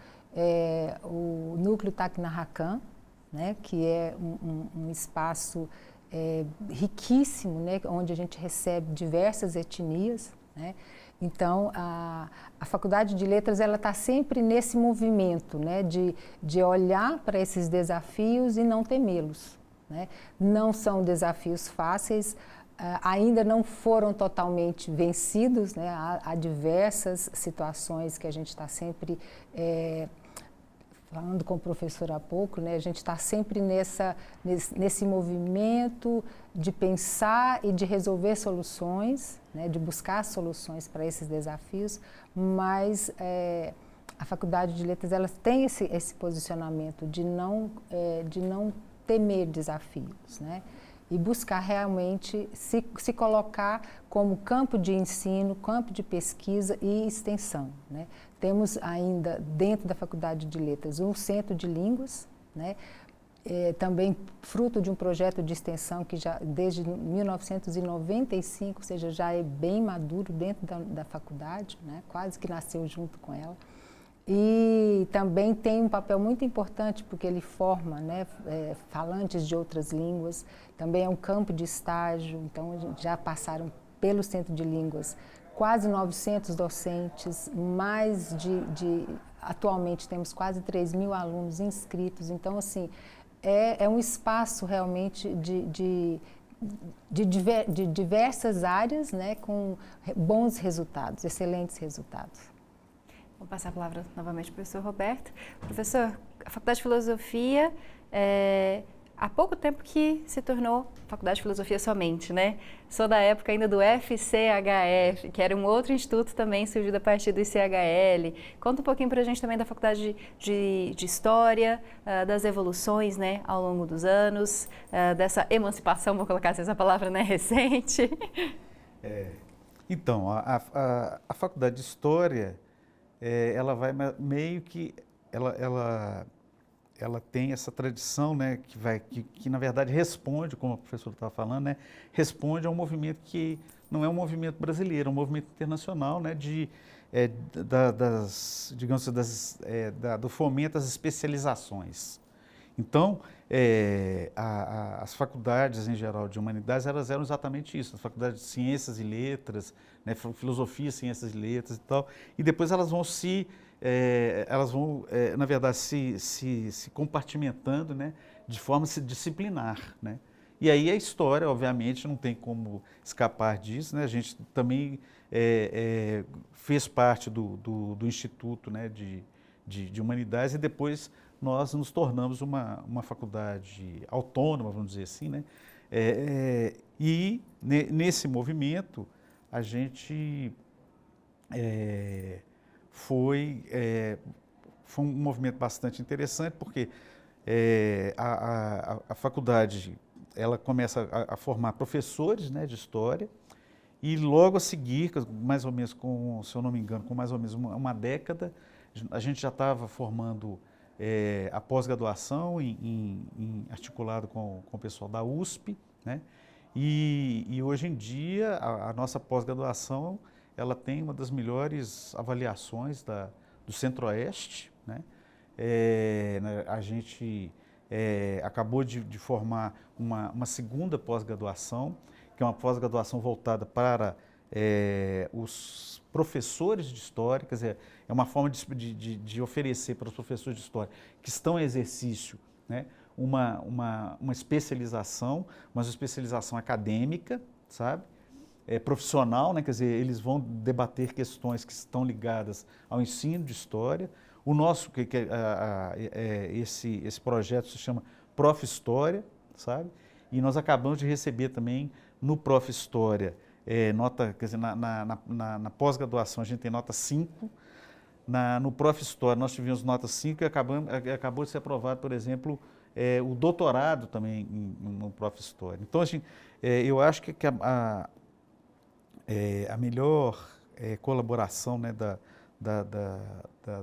o Núcleo Tacna-Racan, né, que é um espaço riquíssimo, né, onde a gente recebe diversas etnias, né? Então, a Faculdade de Letras ela está sempre nesse movimento, né, de olhar para esses desafios e não temê-los, né? Não são desafios fáceis, ainda não foram totalmente vencidos, né? Há diversas situações que a gente está sempre falando com o professor há pouco, né, a gente está sempre nesse movimento de pensar e de resolver soluções, né, de buscar soluções para esses desafios, mas a Faculdade de Letras ela tem esse posicionamento de não temer desafios, né, e buscar realmente se colocar como campo de ensino, campo de pesquisa e extensão, né. Temos ainda dentro da Faculdade de Letras um centro de línguas, né, também fruto de um projeto de extensão que já desde 1995, ou seja, já é bem maduro dentro da faculdade, né, quase que nasceu junto com ela. E também tem um papel muito importante porque ele forma, né, falantes de outras línguas, também é um campo de estágio, então já passaram pelo Centro de Línguas quase 900 docentes, atualmente temos quase 3.000 alunos inscritos, então assim, é um espaço realmente de diversas áreas, né, com bons resultados, excelentes resultados. Vou passar a palavra novamente para o professor Roberto. Professor, a Faculdade de Filosofia há pouco tempo que se tornou Faculdade de Filosofia somente, né? Sou da época ainda do FCHF, que era um outro instituto também surgido a partir do ICHL. Conta um pouquinho para a gente também da Faculdade de História, das evoluções, né, ao longo dos anos, dessa emancipação, vou colocar assim essa palavra, né, recente. Então, a Faculdade de História, ela vai meio que, ela tem essa tradição, né, que na verdade responde, como a professora estava falando, né, responde a um movimento que não é um movimento brasileiro, é um movimento internacional, né, do fomento às especializações. Então, as faculdades em geral de humanidades, elas eram exatamente isso, a faculdade de ciências e letras, né, filosofia, ciências e letras e tal, e depois elas vão na verdade, se compartimentando, né, de forma disciplinar, né. E aí a história, obviamente, não tem como escapar disso, né, a gente também fez parte do Instituto, né, de Humanidades, e depois nós nos tornamos uma faculdade autônoma, vamos dizer assim, né, e nesse movimento a gente foi um movimento bastante interessante, porque a faculdade ela começa a formar professores, né, de história, e logo a seguir, mais ou menos se eu não me engano, com mais ou menos uma década, a gente já estava formando a pós-graduação articulado com o pessoal da USP, né, e hoje em dia a nossa pós-graduação ela tem uma das melhores avaliações do Centro-Oeste, né? A gente acabou de formar uma segunda pós-graduação, que é uma pós-graduação voltada para os professores de História, quer dizer, é uma forma de oferecer para os professores de História que estão em exercício, né, uma especialização, mas uma especialização acadêmica, sabe? Profissional, né? Quer dizer, eles vão debater questões que estão ligadas ao ensino de história. O nosso, esse projeto se chama Prof. História, sabe? E nós acabamos de receber também no Prof. História nota, quer dizer, na pós-graduação a gente tem nota 5, no Prof. História nós tivemos nota 5 e acabou de ser aprovado, por exemplo, o doutorado também no Prof. História. Então, assim, eu acho que a melhor colaboração, né, da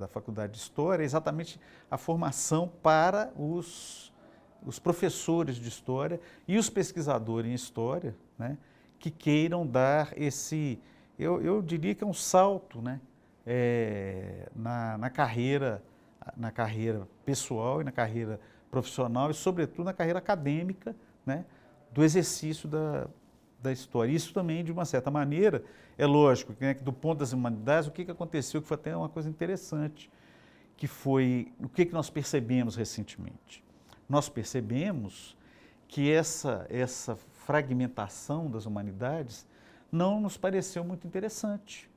Faculdade de História é exatamente a formação para os professores de História e os pesquisadores em História, né, que queiram dar eu diria que é um salto, né, na carreira pessoal e na carreira profissional e, sobretudo, na carreira acadêmica, né, do exercício da história. Isso também, de uma certa maneira, é lógico, né, que do ponto das humanidades, o que aconteceu, que foi até uma coisa interessante, que foi o que nós percebemos recentemente. Nós percebemos que essa fragmentação das humanidades não nos pareceu muito interessante,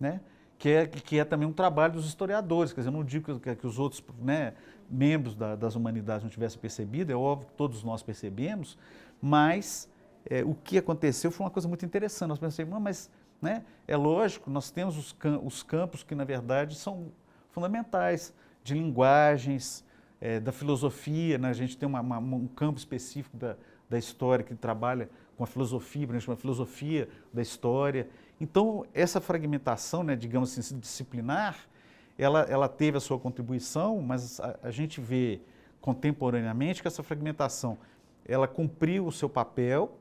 né? Que é também um trabalho dos historiadores, quer dizer, eu não digo que os outros, né, membros das humanidades não tivessem percebido, é óbvio que todos nós percebemos, mas o que aconteceu foi uma coisa muito interessante. Nós pensamos, mas, né, é lógico, nós temos os campos que, na verdade, são fundamentais, de linguagens, da filosofia, né? A gente tem um campo específico da história que trabalha com a filosofia, por exemplo, a filosofia da história. Então, essa fragmentação, né, digamos assim, disciplinar, ela teve a sua contribuição, mas a gente vê contemporaneamente que essa fragmentação, ela cumpriu o seu papel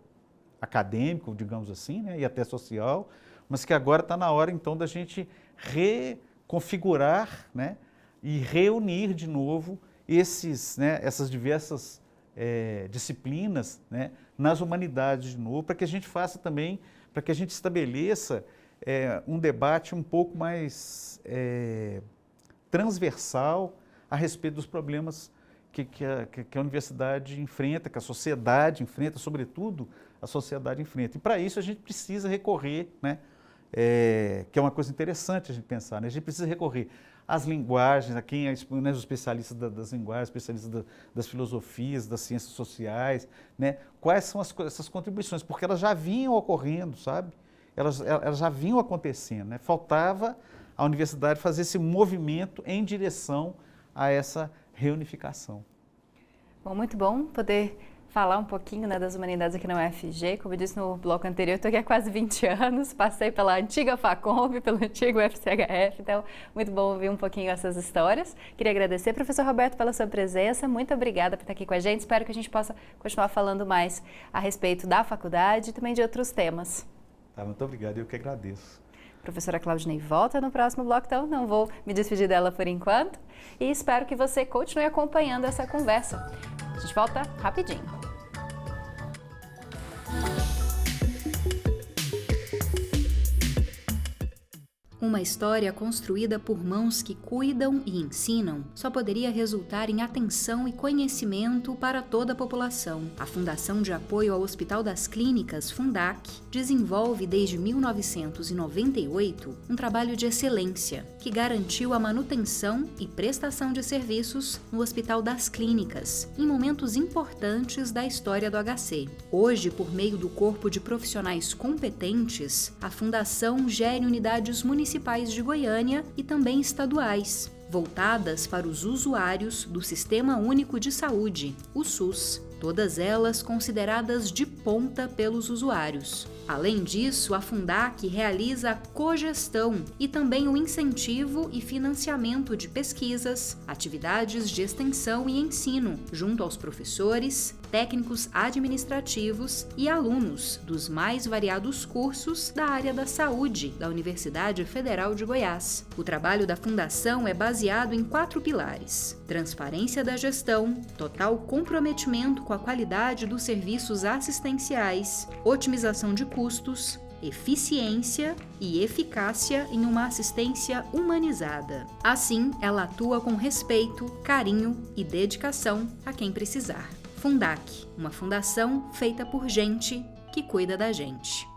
acadêmico, digamos assim, né, e até social, mas que agora está na hora, então, da gente reconfigurar, né, e reunir de novo essas diversas disciplinas, né, nas humanidades de novo, para que a gente faça também, para que a gente estabeleça um debate um pouco mais transversal a respeito dos problemas que a universidade enfrenta, que a sociedade enfrenta, sobretudo a sociedade enfrenta. E para isso a gente precisa recorrer, né, que é uma coisa interessante a gente pensar, né, a gente precisa recorrer as linguagens, a quem né, os especialistas das linguagens, especialistas das filosofias, das ciências sociais, né? Quais são essas contribuições, porque elas já vinham ocorrendo, sabe? Elas já vinham acontecendo, né? Faltava a universidade fazer esse movimento em direção a essa reunificação. Bom, muito bom poder falar um pouquinho, né, das humanidades aqui na UFG. Como eu disse no bloco anterior, eu estou aqui há quase 20 anos, passei pela antiga FACOMB, pelo antigo FCHF, então muito bom ouvir um pouquinho essas histórias. Queria agradecer, professor Roberto, pela sua presença, muito obrigada por estar aqui com a gente, espero que a gente possa continuar falando mais a respeito da faculdade e também de outros temas. Tá, muito obrigado, eu que agradeço. Professora Claudinei volta no próximo bloco, então não vou me despedir dela por enquanto e espero que você continue acompanhando essa conversa. A gente volta rapidinho. Uma história construída por mãos que cuidam e ensinam só poderia resultar em atenção e conhecimento para toda a população. A Fundação de Apoio ao Hospital das Clínicas, Fundac, desenvolve desde 1998 um trabalho de excelência que garantiu a manutenção e prestação de serviços no Hospital das Clínicas em momentos importantes da história do HC. Hoje, por meio do corpo de profissionais competentes, a Fundação gere unidades municipais de Goiânia e também estaduais, voltadas para os usuários do Sistema Único de Saúde, o SUS, todas elas consideradas de ponta pelos usuários. Além disso, a Fundac realiza a cogestão e também o incentivo e financiamento de pesquisas, atividades de extensão e ensino, junto aos professores, técnicos administrativos e alunos dos mais variados cursos da área da saúde da Universidade Federal de Goiás. O trabalho da Fundação é baseado em 4 pilares: transparência da gestão, total comprometimento com a qualidade dos serviços assistenciais, otimização de custos, eficiência e eficácia em uma assistência humanizada. Assim, ela atua com respeito, carinho e dedicação a quem precisar. Fundac, uma fundação feita por gente que cuida da gente.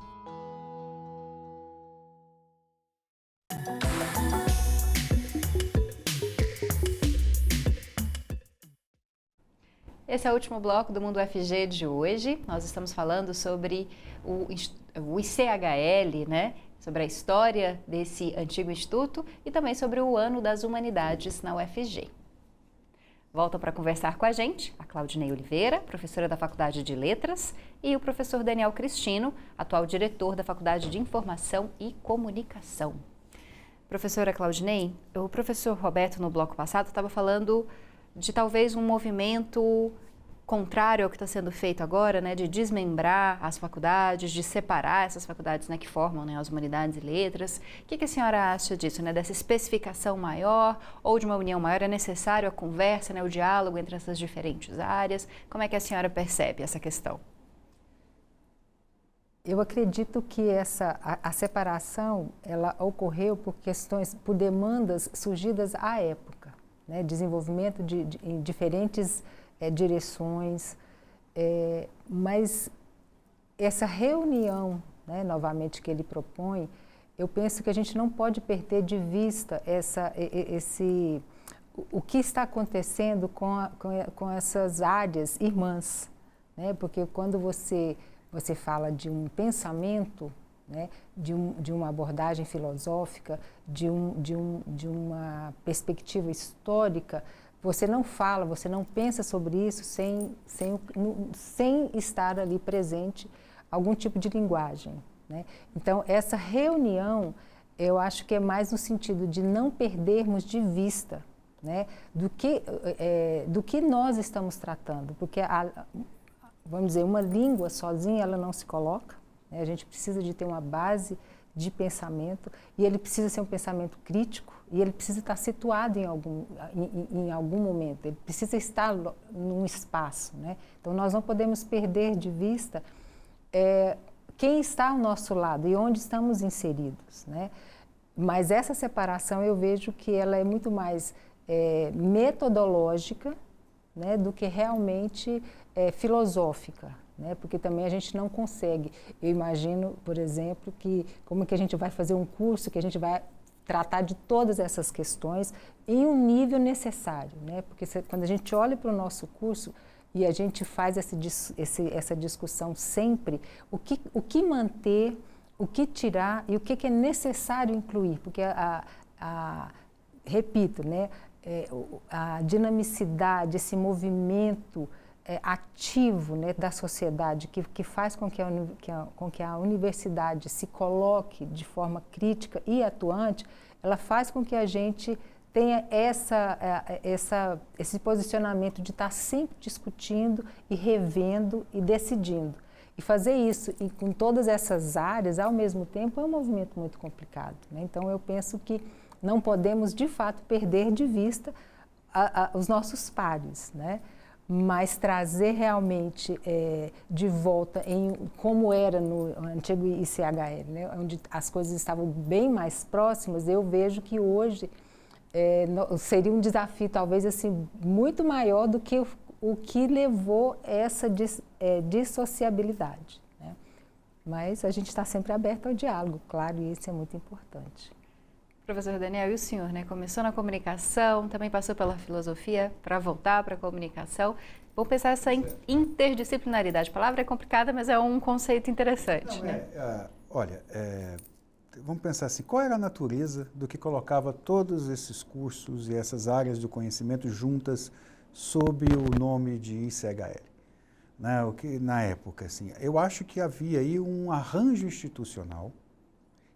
Esse é o último bloco do Mundo UFG de hoje. Nós estamos falando sobre o ICHL, né? Sobre a história desse antigo instituto e também sobre o Ano das Humanidades na UFG. Voltam para conversar com a gente a Claudinei Oliveira, professora da Faculdade de Letras, e o professor Daniel Cristino, atual diretor da Faculdade de Informação e Comunicação. Professora Claudinei, o professor Roberto, no bloco passado, estava falando de talvez um movimento contrário ao que está sendo feito agora, né, de desmembrar as faculdades, de separar essas faculdades, né, que formam, né, as humanidades e letras. O que a senhora acha disso, né, dessa especificação maior ou de uma união maior? É necessário a conversa, né, o diálogo entre essas diferentes áreas? Como é que a senhora percebe essa questão? Eu acredito que a separação ela ocorreu por demandas surgidas à época, né, desenvolvimento em diferentes direções, mas essa reunião, né, novamente, que ele propõe, eu penso que a gente não pode perder de vista o que está acontecendo com essas áreas irmãs, né, porque quando você fala de um pensamento, né, de uma abordagem filosófica, de uma perspectiva histórica, você não fala, você não pensa sobre isso sem estar ali presente algum tipo de linguagem, né? Então, essa reunião, eu acho que é mais no sentido de não perdermos de vista, né, do que nós estamos tratando, porque, vamos dizer, uma língua sozinha, ela não se coloca, né? A gente precisa de ter uma base de pensamento, e ele precisa ser um pensamento crítico, e ele precisa estar situado em algum momento, ele precisa estar num espaço, né? Então, nós não podemos perder de vista quem está ao nosso lado e onde estamos inseridos, né? Mas essa separação, eu vejo que ela é muito mais metodológica, né, do que realmente filosófica, né? Porque também a gente não consegue. Eu imagino, por exemplo, como que a gente vai fazer um curso que a gente vai tratar de todas essas questões em um nível necessário, né? Porque quando a gente olha para o nosso curso e a gente faz essa discussão sempre, o que manter, o que tirar e o que é necessário incluir, porque repito, né? A dinamicidade, esse movimento ativo, né, da sociedade que faz com que a universidade se coloque de forma crítica e atuante, ela faz com que a gente tenha esse posicionamento de estar sempre discutindo e revendo e decidindo. E fazer isso com todas essas áreas ao mesmo tempo é um movimento muito complicado, né? Então eu penso que não podemos de fato perder de vista os nossos pares, né? Mas trazer realmente de volta como era no antigo ICHL, né? Onde as coisas estavam bem mais próximas, eu vejo que hoje seria um desafio talvez assim muito maior do que o que levou essa dissociabilidade, né? Mas a gente está sempre aberto ao diálogo, claro, e isso é muito importante. Professor Daniel, e o senhor, né? Começou na comunicação, também passou pela filosofia para voltar para a comunicação. Vamos pensar essa interdisciplinaridade. A palavra é complicada, mas é um conceito interessante, né? Vamos pensar assim, qual era a natureza do que colocava todos esses cursos e essas áreas do conhecimento juntas sob o nome de ICHL? Né? O que, na época, assim, eu acho que havia aí um arranjo institucional.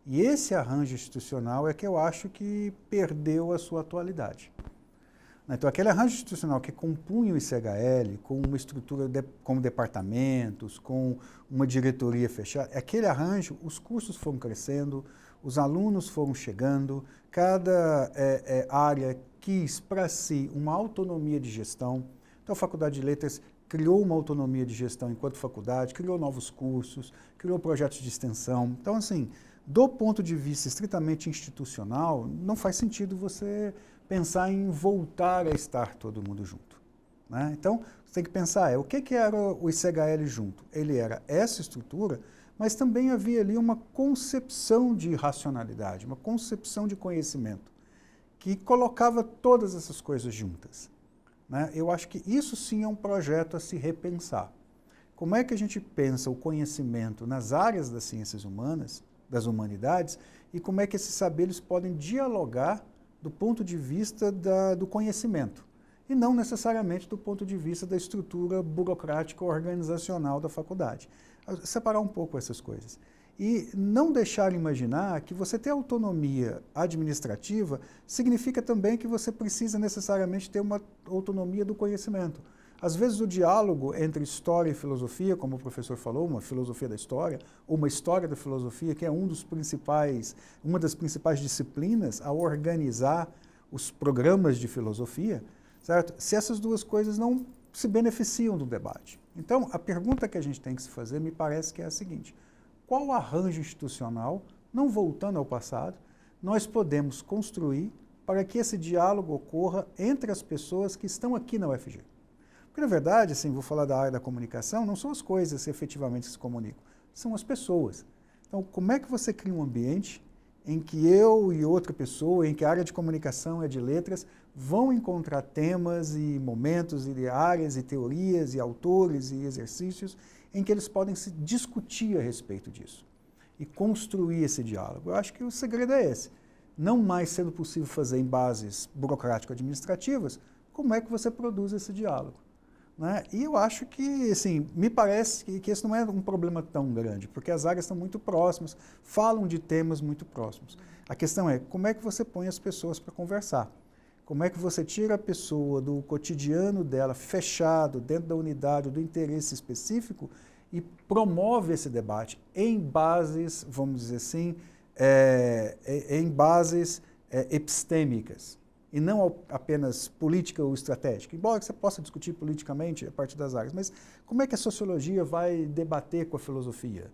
E esse arranjo institucional é que eu acho que perdeu a sua atualidade. Então, aquele arranjo institucional que compunha o ICHL, com uma estrutura como departamentos, com uma diretoria fechada, aquele arranjo, os cursos foram crescendo, os alunos foram chegando, cada área quis para si uma autonomia de gestão. Então, a Faculdade de Letras criou uma autonomia de gestão enquanto faculdade, criou novos cursos, criou projetos de extensão. Então, assim, do ponto de vista estritamente institucional, não faz sentido você pensar em voltar a estar todo mundo junto, né? Então, você tem que pensar, o que era o ICHL junto? Ele era essa estrutura, mas também havia ali uma concepção de racionalidade, uma concepção de conhecimento, que colocava todas essas coisas juntas, né? Eu acho que isso sim é um projeto a se repensar. Como é que a gente pensa o conhecimento nas áreas das ciências humanas, das humanidades, e como é que esses saberes podem dialogar do ponto de vista do conhecimento, e não necessariamente do ponto de vista da estrutura burocrática organizacional da faculdade. Separar um pouco essas coisas. E não deixar imaginar que você ter autonomia administrativa significa também que você precisa necessariamente ter uma autonomia do conhecimento. Às vezes o diálogo entre história e filosofia, como o professor falou, uma filosofia da história, ou uma história da filosofia, que é uma das principais disciplinas a organizar os programas de filosofia, certo? Se essas duas coisas não se beneficiam do debate. Então, a pergunta que a gente tem que se fazer, me parece que é a seguinte: qual arranjo institucional, não voltando ao passado, nós podemos construir para que esse diálogo ocorra entre as pessoas que estão aqui na UFG? Porque, na verdade, assim, vou falar da área da comunicação, não são as coisas que efetivamente se comunicam, são as pessoas. Então, como é que você cria um ambiente em que eu e outra pessoa, em que a área de comunicação e de letras vão encontrar temas e momentos e áreas e teorias e autores e exercícios em que eles podem se discutir a respeito disso e construir esse diálogo? Eu acho que o segredo é esse. Não mais sendo possível fazer em bases burocrático-administrativas, como é que você produz esse diálogo? Né? E eu acho que, assim, me parece que esse não é um problema tão grande, porque as áreas estão muito próximas, falam de temas muito próximos. A questão é, como é que você põe as pessoas para conversar? Como é que você tira a pessoa do cotidiano dela, fechado, dentro da unidade, do interesse específico, e promove esse debate em bases, vamos dizer assim, em bases epistêmicas, e não apenas política ou estratégica, embora você possa discutir politicamente a partir das áreas, mas como é que a sociologia vai debater com a filosofia?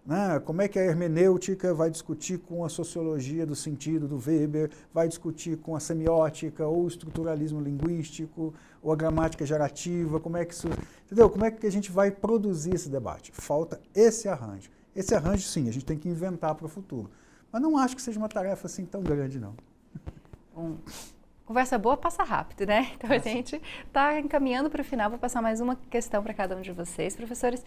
Né? Como é que a hermenêutica vai discutir com a sociologia do sentido do Weber, vai discutir com a semiótica ou o estruturalismo linguístico, ou a gramática gerativa, como é que isso, entendeu? Como é que a gente vai produzir esse debate? Falta esse arranjo. Esse arranjo, sim, a gente tem que inventar para o futuro. Mas não acho que seja uma tarefa assim tão grande, não. Conversa boa passa rápido, né? Então a gente está encaminhando para o final. Vou passar mais uma questão para cada um de vocês, professores.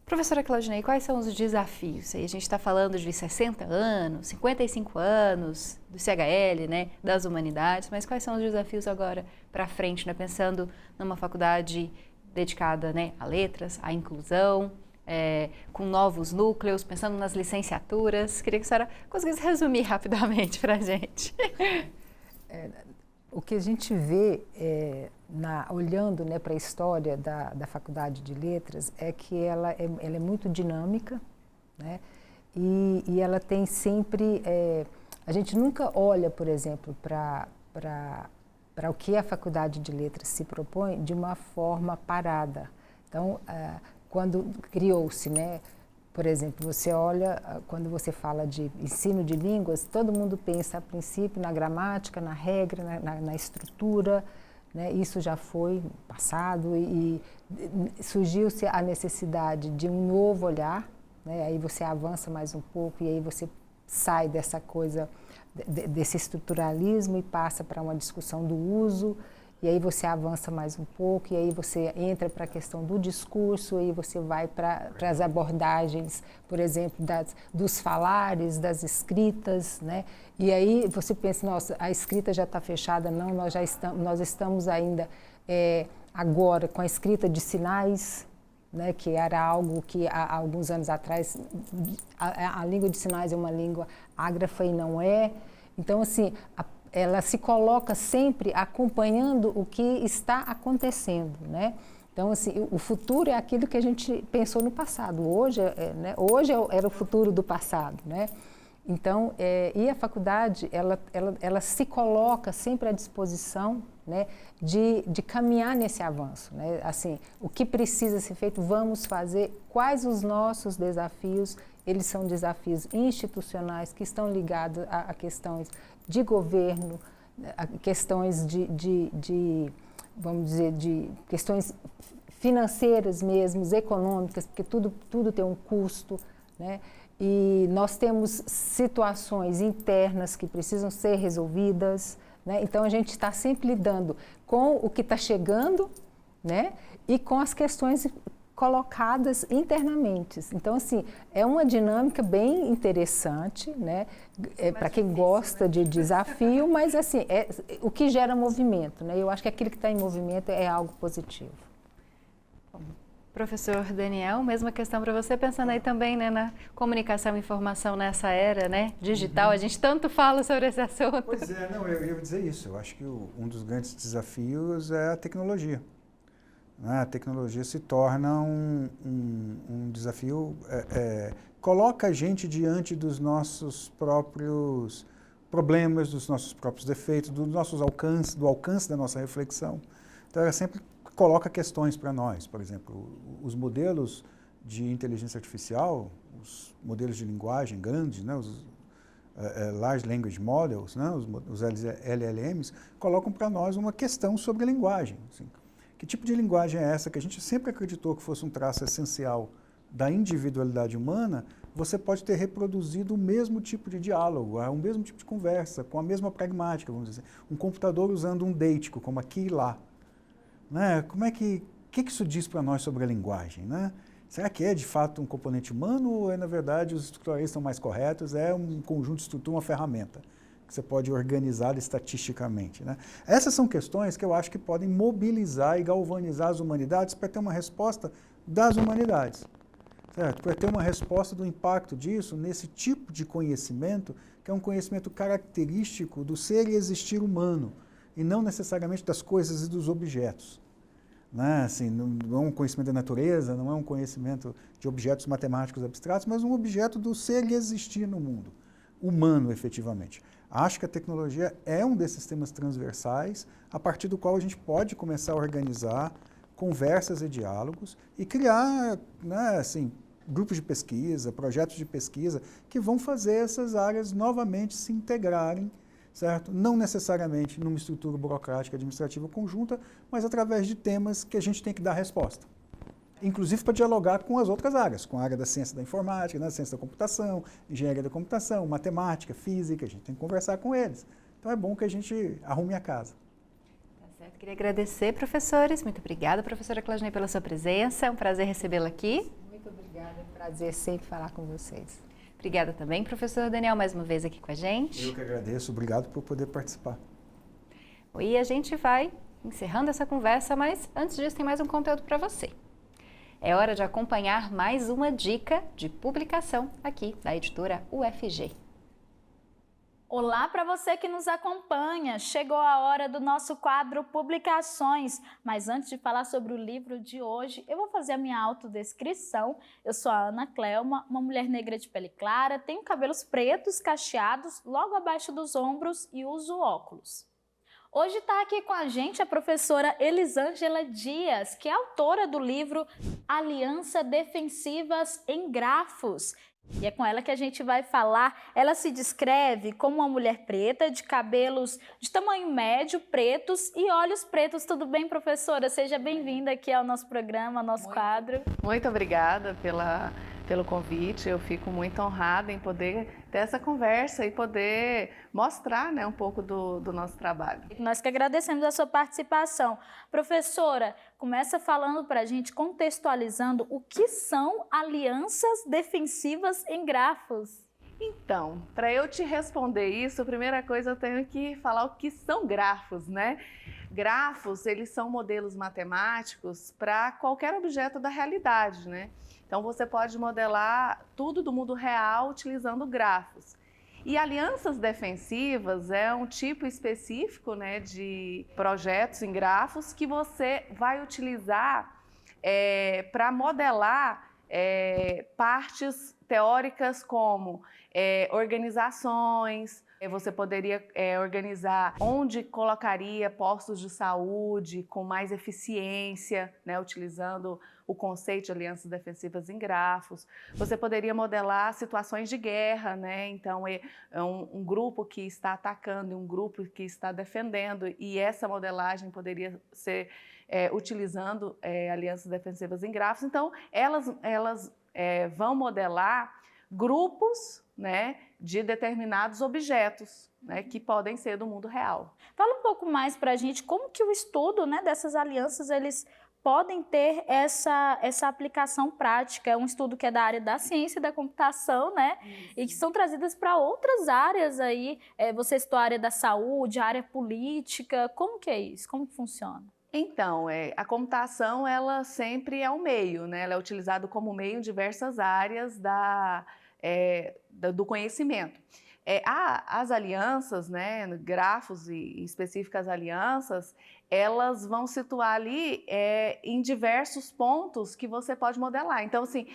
Professora Claudinei, quais são os desafios? Aí a gente está falando de 60 anos, 55 anos do CHL, né, das humanidades, mas quais são os desafios agora para frente, né, pensando numa faculdade dedicada, né, a letras, à inclusão, com novos núcleos, pensando nas licenciaturas? Queria que a senhora conseguisse resumir rapidamente para a gente. O que a gente vê, olhando, né, para a história da Faculdade de Letras, é que ela é muito dinâmica, né, e ela tem sempre... a gente nunca olha, por exemplo, para o que a Faculdade de Letras se propõe de uma forma parada. Então, quando criou-se, né, por exemplo, você olha, quando você fala de ensino de línguas, todo mundo pensa a princípio na gramática, na regra, na estrutura, né? Isso já foi passado e surgiu-se a necessidade de um novo olhar, né? Aí você avança mais um pouco e aí você sai dessa coisa, desse estruturalismo e passa para uma discussão do uso. E aí você avança mais um pouco, e aí você entra para a questão do discurso, e aí você vai para as abordagens, por exemplo, dos falares, das escritas, né? E aí você pensa, nossa, a escrita já está fechada, não, nós estamos ainda agora com a escrita de sinais, né? Que era algo que há alguns anos atrás, a língua de sinais é uma língua ágrafa e não é. Então, assim, ela se coloca sempre acompanhando o que está acontecendo, né? Então, assim, o futuro é aquilo que a gente pensou no passado. Hoje, né? Hoje era o futuro do passado, né? Então, e a faculdade, ela se coloca sempre à disposição, né, de caminhar nesse avanço, né? Assim, o que precisa ser feito, vamos fazer, quais os nossos desafios. Eles são desafios institucionais que estão ligados a questões de governo, a questões vamos dizer, de questões financeiras mesmo, econômicas, porque tudo tem um custo, né? E nós temos situações internas que precisam ser resolvidas, né? Então a gente está sempre lidando com o que está chegando, né? E com as questões colocadas internamente. Então, assim, é uma dinâmica bem interessante, né? Para quem gosta de desafio, mas, assim, o que gera movimento, né? Eu acho que aquilo que está em movimento é algo positivo. Bom, professor Daniel, mesma questão para você, pensando aí também, né, na comunicação e informação nessa era, né, digital, a gente tanto fala sobre esse assunto. Pois não, eu ia dizer isso. Eu acho que um dos grandes desafios é a tecnologia. A tecnologia se torna um desafio, coloca a gente diante dos nossos próprios problemas, dos nossos próprios defeitos, do alcance da nossa reflexão. Então, ela sempre coloca questões para nós. Por exemplo, os modelos de inteligência artificial, os modelos de linguagem grandes, né, os Large Language Models, né, os LLMs, colocam para nós uma questão sobre a linguagem. Assim. Que tipo de linguagem é essa que a gente sempre acreditou que fosse um traço essencial da individualidade humana? Você pode ter reproduzido o mesmo tipo de diálogo, o mesmo tipo de conversa, com a mesma pragmática, vamos dizer. Um computador usando um deítico, como aqui e lá. Né? Como é que isso diz para nós sobre a linguagem? Né? Será que é de fato um componente humano ou na verdade, os estruturalistas estão mais corretos, é um conjunto de estrutura, uma ferramenta que você pode organizar estatisticamente, né? Essas são questões que eu acho que podem mobilizar e galvanizar as humanidades para ter uma resposta das humanidades, certo? Para ter uma resposta do impacto disso nesse tipo de conhecimento, que é um conhecimento característico do ser e existir humano, e não necessariamente das coisas e dos objetos. Né? Assim, não é um conhecimento da natureza, não é um conhecimento de objetos matemáticos abstratos, mas um objeto do ser e existir no mundo, humano efetivamente. Acho que a tecnologia é um desses temas transversais, a partir do qual a gente pode começar a organizar conversas e diálogos e criar, né, assim, grupos de pesquisa, projetos de pesquisa que vão fazer essas áreas novamente se integrarem, certo? Não necessariamente numa estrutura burocrática administrativa conjunta, mas através de temas que a gente tem que dar resposta. inclusive para dialogar com as outras áreas, com a área da ciência da informática, né, ciência da computação, engenharia da computação, matemática, física, a gente tem que conversar com eles. Então é bom que a gente arrume a casa. Tá certo. Queria agradecer, professores. Muito obrigada, professora Claudinei, pela sua presença. É um prazer recebê-la aqui. Muito obrigada, é um prazer sempre falar com vocês. Obrigada também, professor Daniel, mais uma vez aqui com a gente. Eu que agradeço, obrigado por poder participar. E a gente vai encerrando essa conversa, mas antes disso tem mais um conteúdo para você. É hora de acompanhar mais uma dica de publicação aqui da editora UFG. Olá para você que nos acompanha, chegou a hora do nosso quadro Publicações, mas antes de falar sobre o livro de hoje, eu vou fazer a minha autodescrição. Eu sou a Ana Clelma, uma mulher negra de pele clara, tenho cabelos pretos cacheados logo abaixo dos ombros e uso óculos. Hoje está aqui com a gente a professora Elisângela Dias, que é autora do livro Alianças Defensivas em Grafos. E é com ela que a gente vai falar. Ela se descreve como uma mulher preta, de cabelos de tamanho médio, pretos e olhos pretos. Tudo bem, professora? Seja bem-vinda aqui ao nosso programa, ao nosso quadro. Muito obrigada pelo convite. Eu fico muito honrada em poder ter essa conversa e poder mostrar, né, um pouco do nosso trabalho. Nós que agradecemos a sua participação. Professora, começa falando para a gente, contextualizando o que são alianças defensivas em grafos. Então, para eu te responder isso, a primeira coisa eu tenho que falar o que são grafos, né? Grafos, eles são modelos matemáticos para qualquer objeto da realidade, né? Então, você pode modelar tudo do mundo real utilizando grafos. E alianças defensivas é um tipo específico, né, de projetos em grafos que você vai utilizar para modelar partes teóricas como organizações. Você poderia organizar onde colocaria postos de saúde com mais eficiência, né, utilizando o conceito de alianças defensivas em grafos. Você poderia modelar situações de guerra, né? Então, é um grupo que está atacando e um grupo que está defendendo, e essa modelagem poderia ser utilizando alianças defensivas em grafos. Então, elas vão modelar grupos, né, de determinados objetos, né, que podem ser do mundo real. Fala um pouco mais para a gente como que o estudo, né, dessas alianças, eles podem ter essa aplicação prática. É um estudo que é da área da ciência e da computação, né? E que são trazidas para outras áreas aí. Você citou a área da saúde, a área política. Como que é isso? Como que funciona? Então, a computação, ela sempre é um meio, né? Ela é utilizada como meio em diversas áreas do conhecimento. As alianças, né, grafos e específicas alianças, elas vão situar ali em diversos pontos que você pode modelar. Então, assim,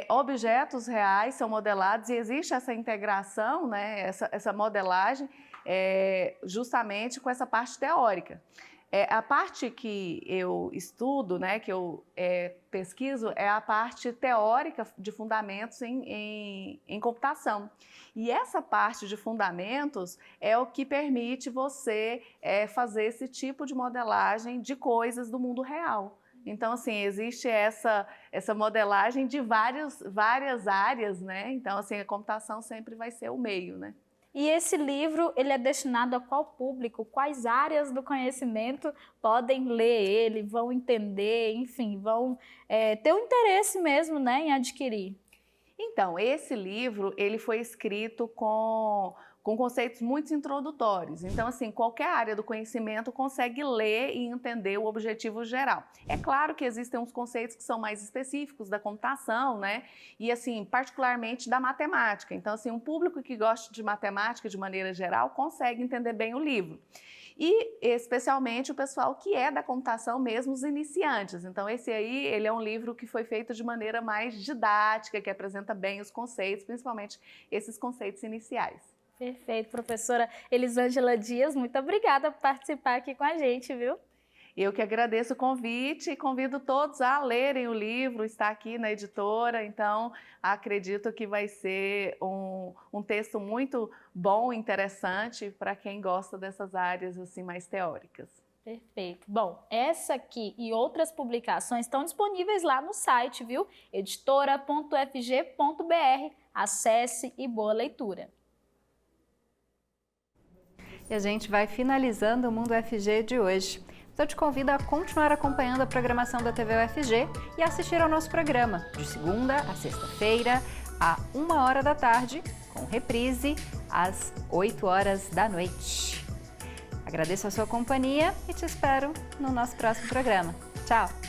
objetos reais são modelados e existe essa integração, né, essa modelagem justamente com essa parte teórica. A parte que eu estudo, né, que eu pesquiso, é a parte teórica de fundamentos em computação. E essa parte de fundamentos é o que permite você fazer esse tipo de modelagem de coisas do mundo real. Então, assim, existe essa modelagem de várias áreas, né? Então, assim, a computação sempre vai ser o meio, né? E esse livro, ele é destinado a qual público? Quais áreas do conhecimento podem ler ele, vão entender, enfim, vão ter um interesse mesmo, né, em adquirir? Então, esse livro, ele foi escrito com conceitos muito introdutórios. Então, assim, qualquer área do conhecimento consegue ler e entender o objetivo geral. É claro que existem uns conceitos que são mais específicos da computação, né? E, assim, particularmente da matemática. Então, assim, um público que gosta de matemática de maneira geral consegue entender bem o livro. E, especialmente, o pessoal que é da computação mesmo, os iniciantes. Então, esse aí, ele é um livro que foi feito de maneira mais didática, que apresenta bem os conceitos, principalmente esses conceitos iniciais. Perfeito, professora Elisângela Dias, muito obrigada por participar aqui com a gente, viu? Eu que agradeço o convite e convido todos a lerem o livro, está aqui na editora, então acredito que vai ser um texto muito bom, interessante para quem gosta dessas áreas assim mais teóricas. Perfeito. Bom, essa aqui e outras publicações estão disponíveis lá no site, viu? editora.fg.br. Acesse e boa leitura. E a gente vai finalizando o Mundo UFG de hoje. Eu te convido a continuar acompanhando a programação da TV UFG e assistir ao nosso programa de segunda a sexta-feira, à 1h da tarde, com reprise às 8h da noite. Agradeço a sua companhia e te espero no nosso próximo programa. Tchau!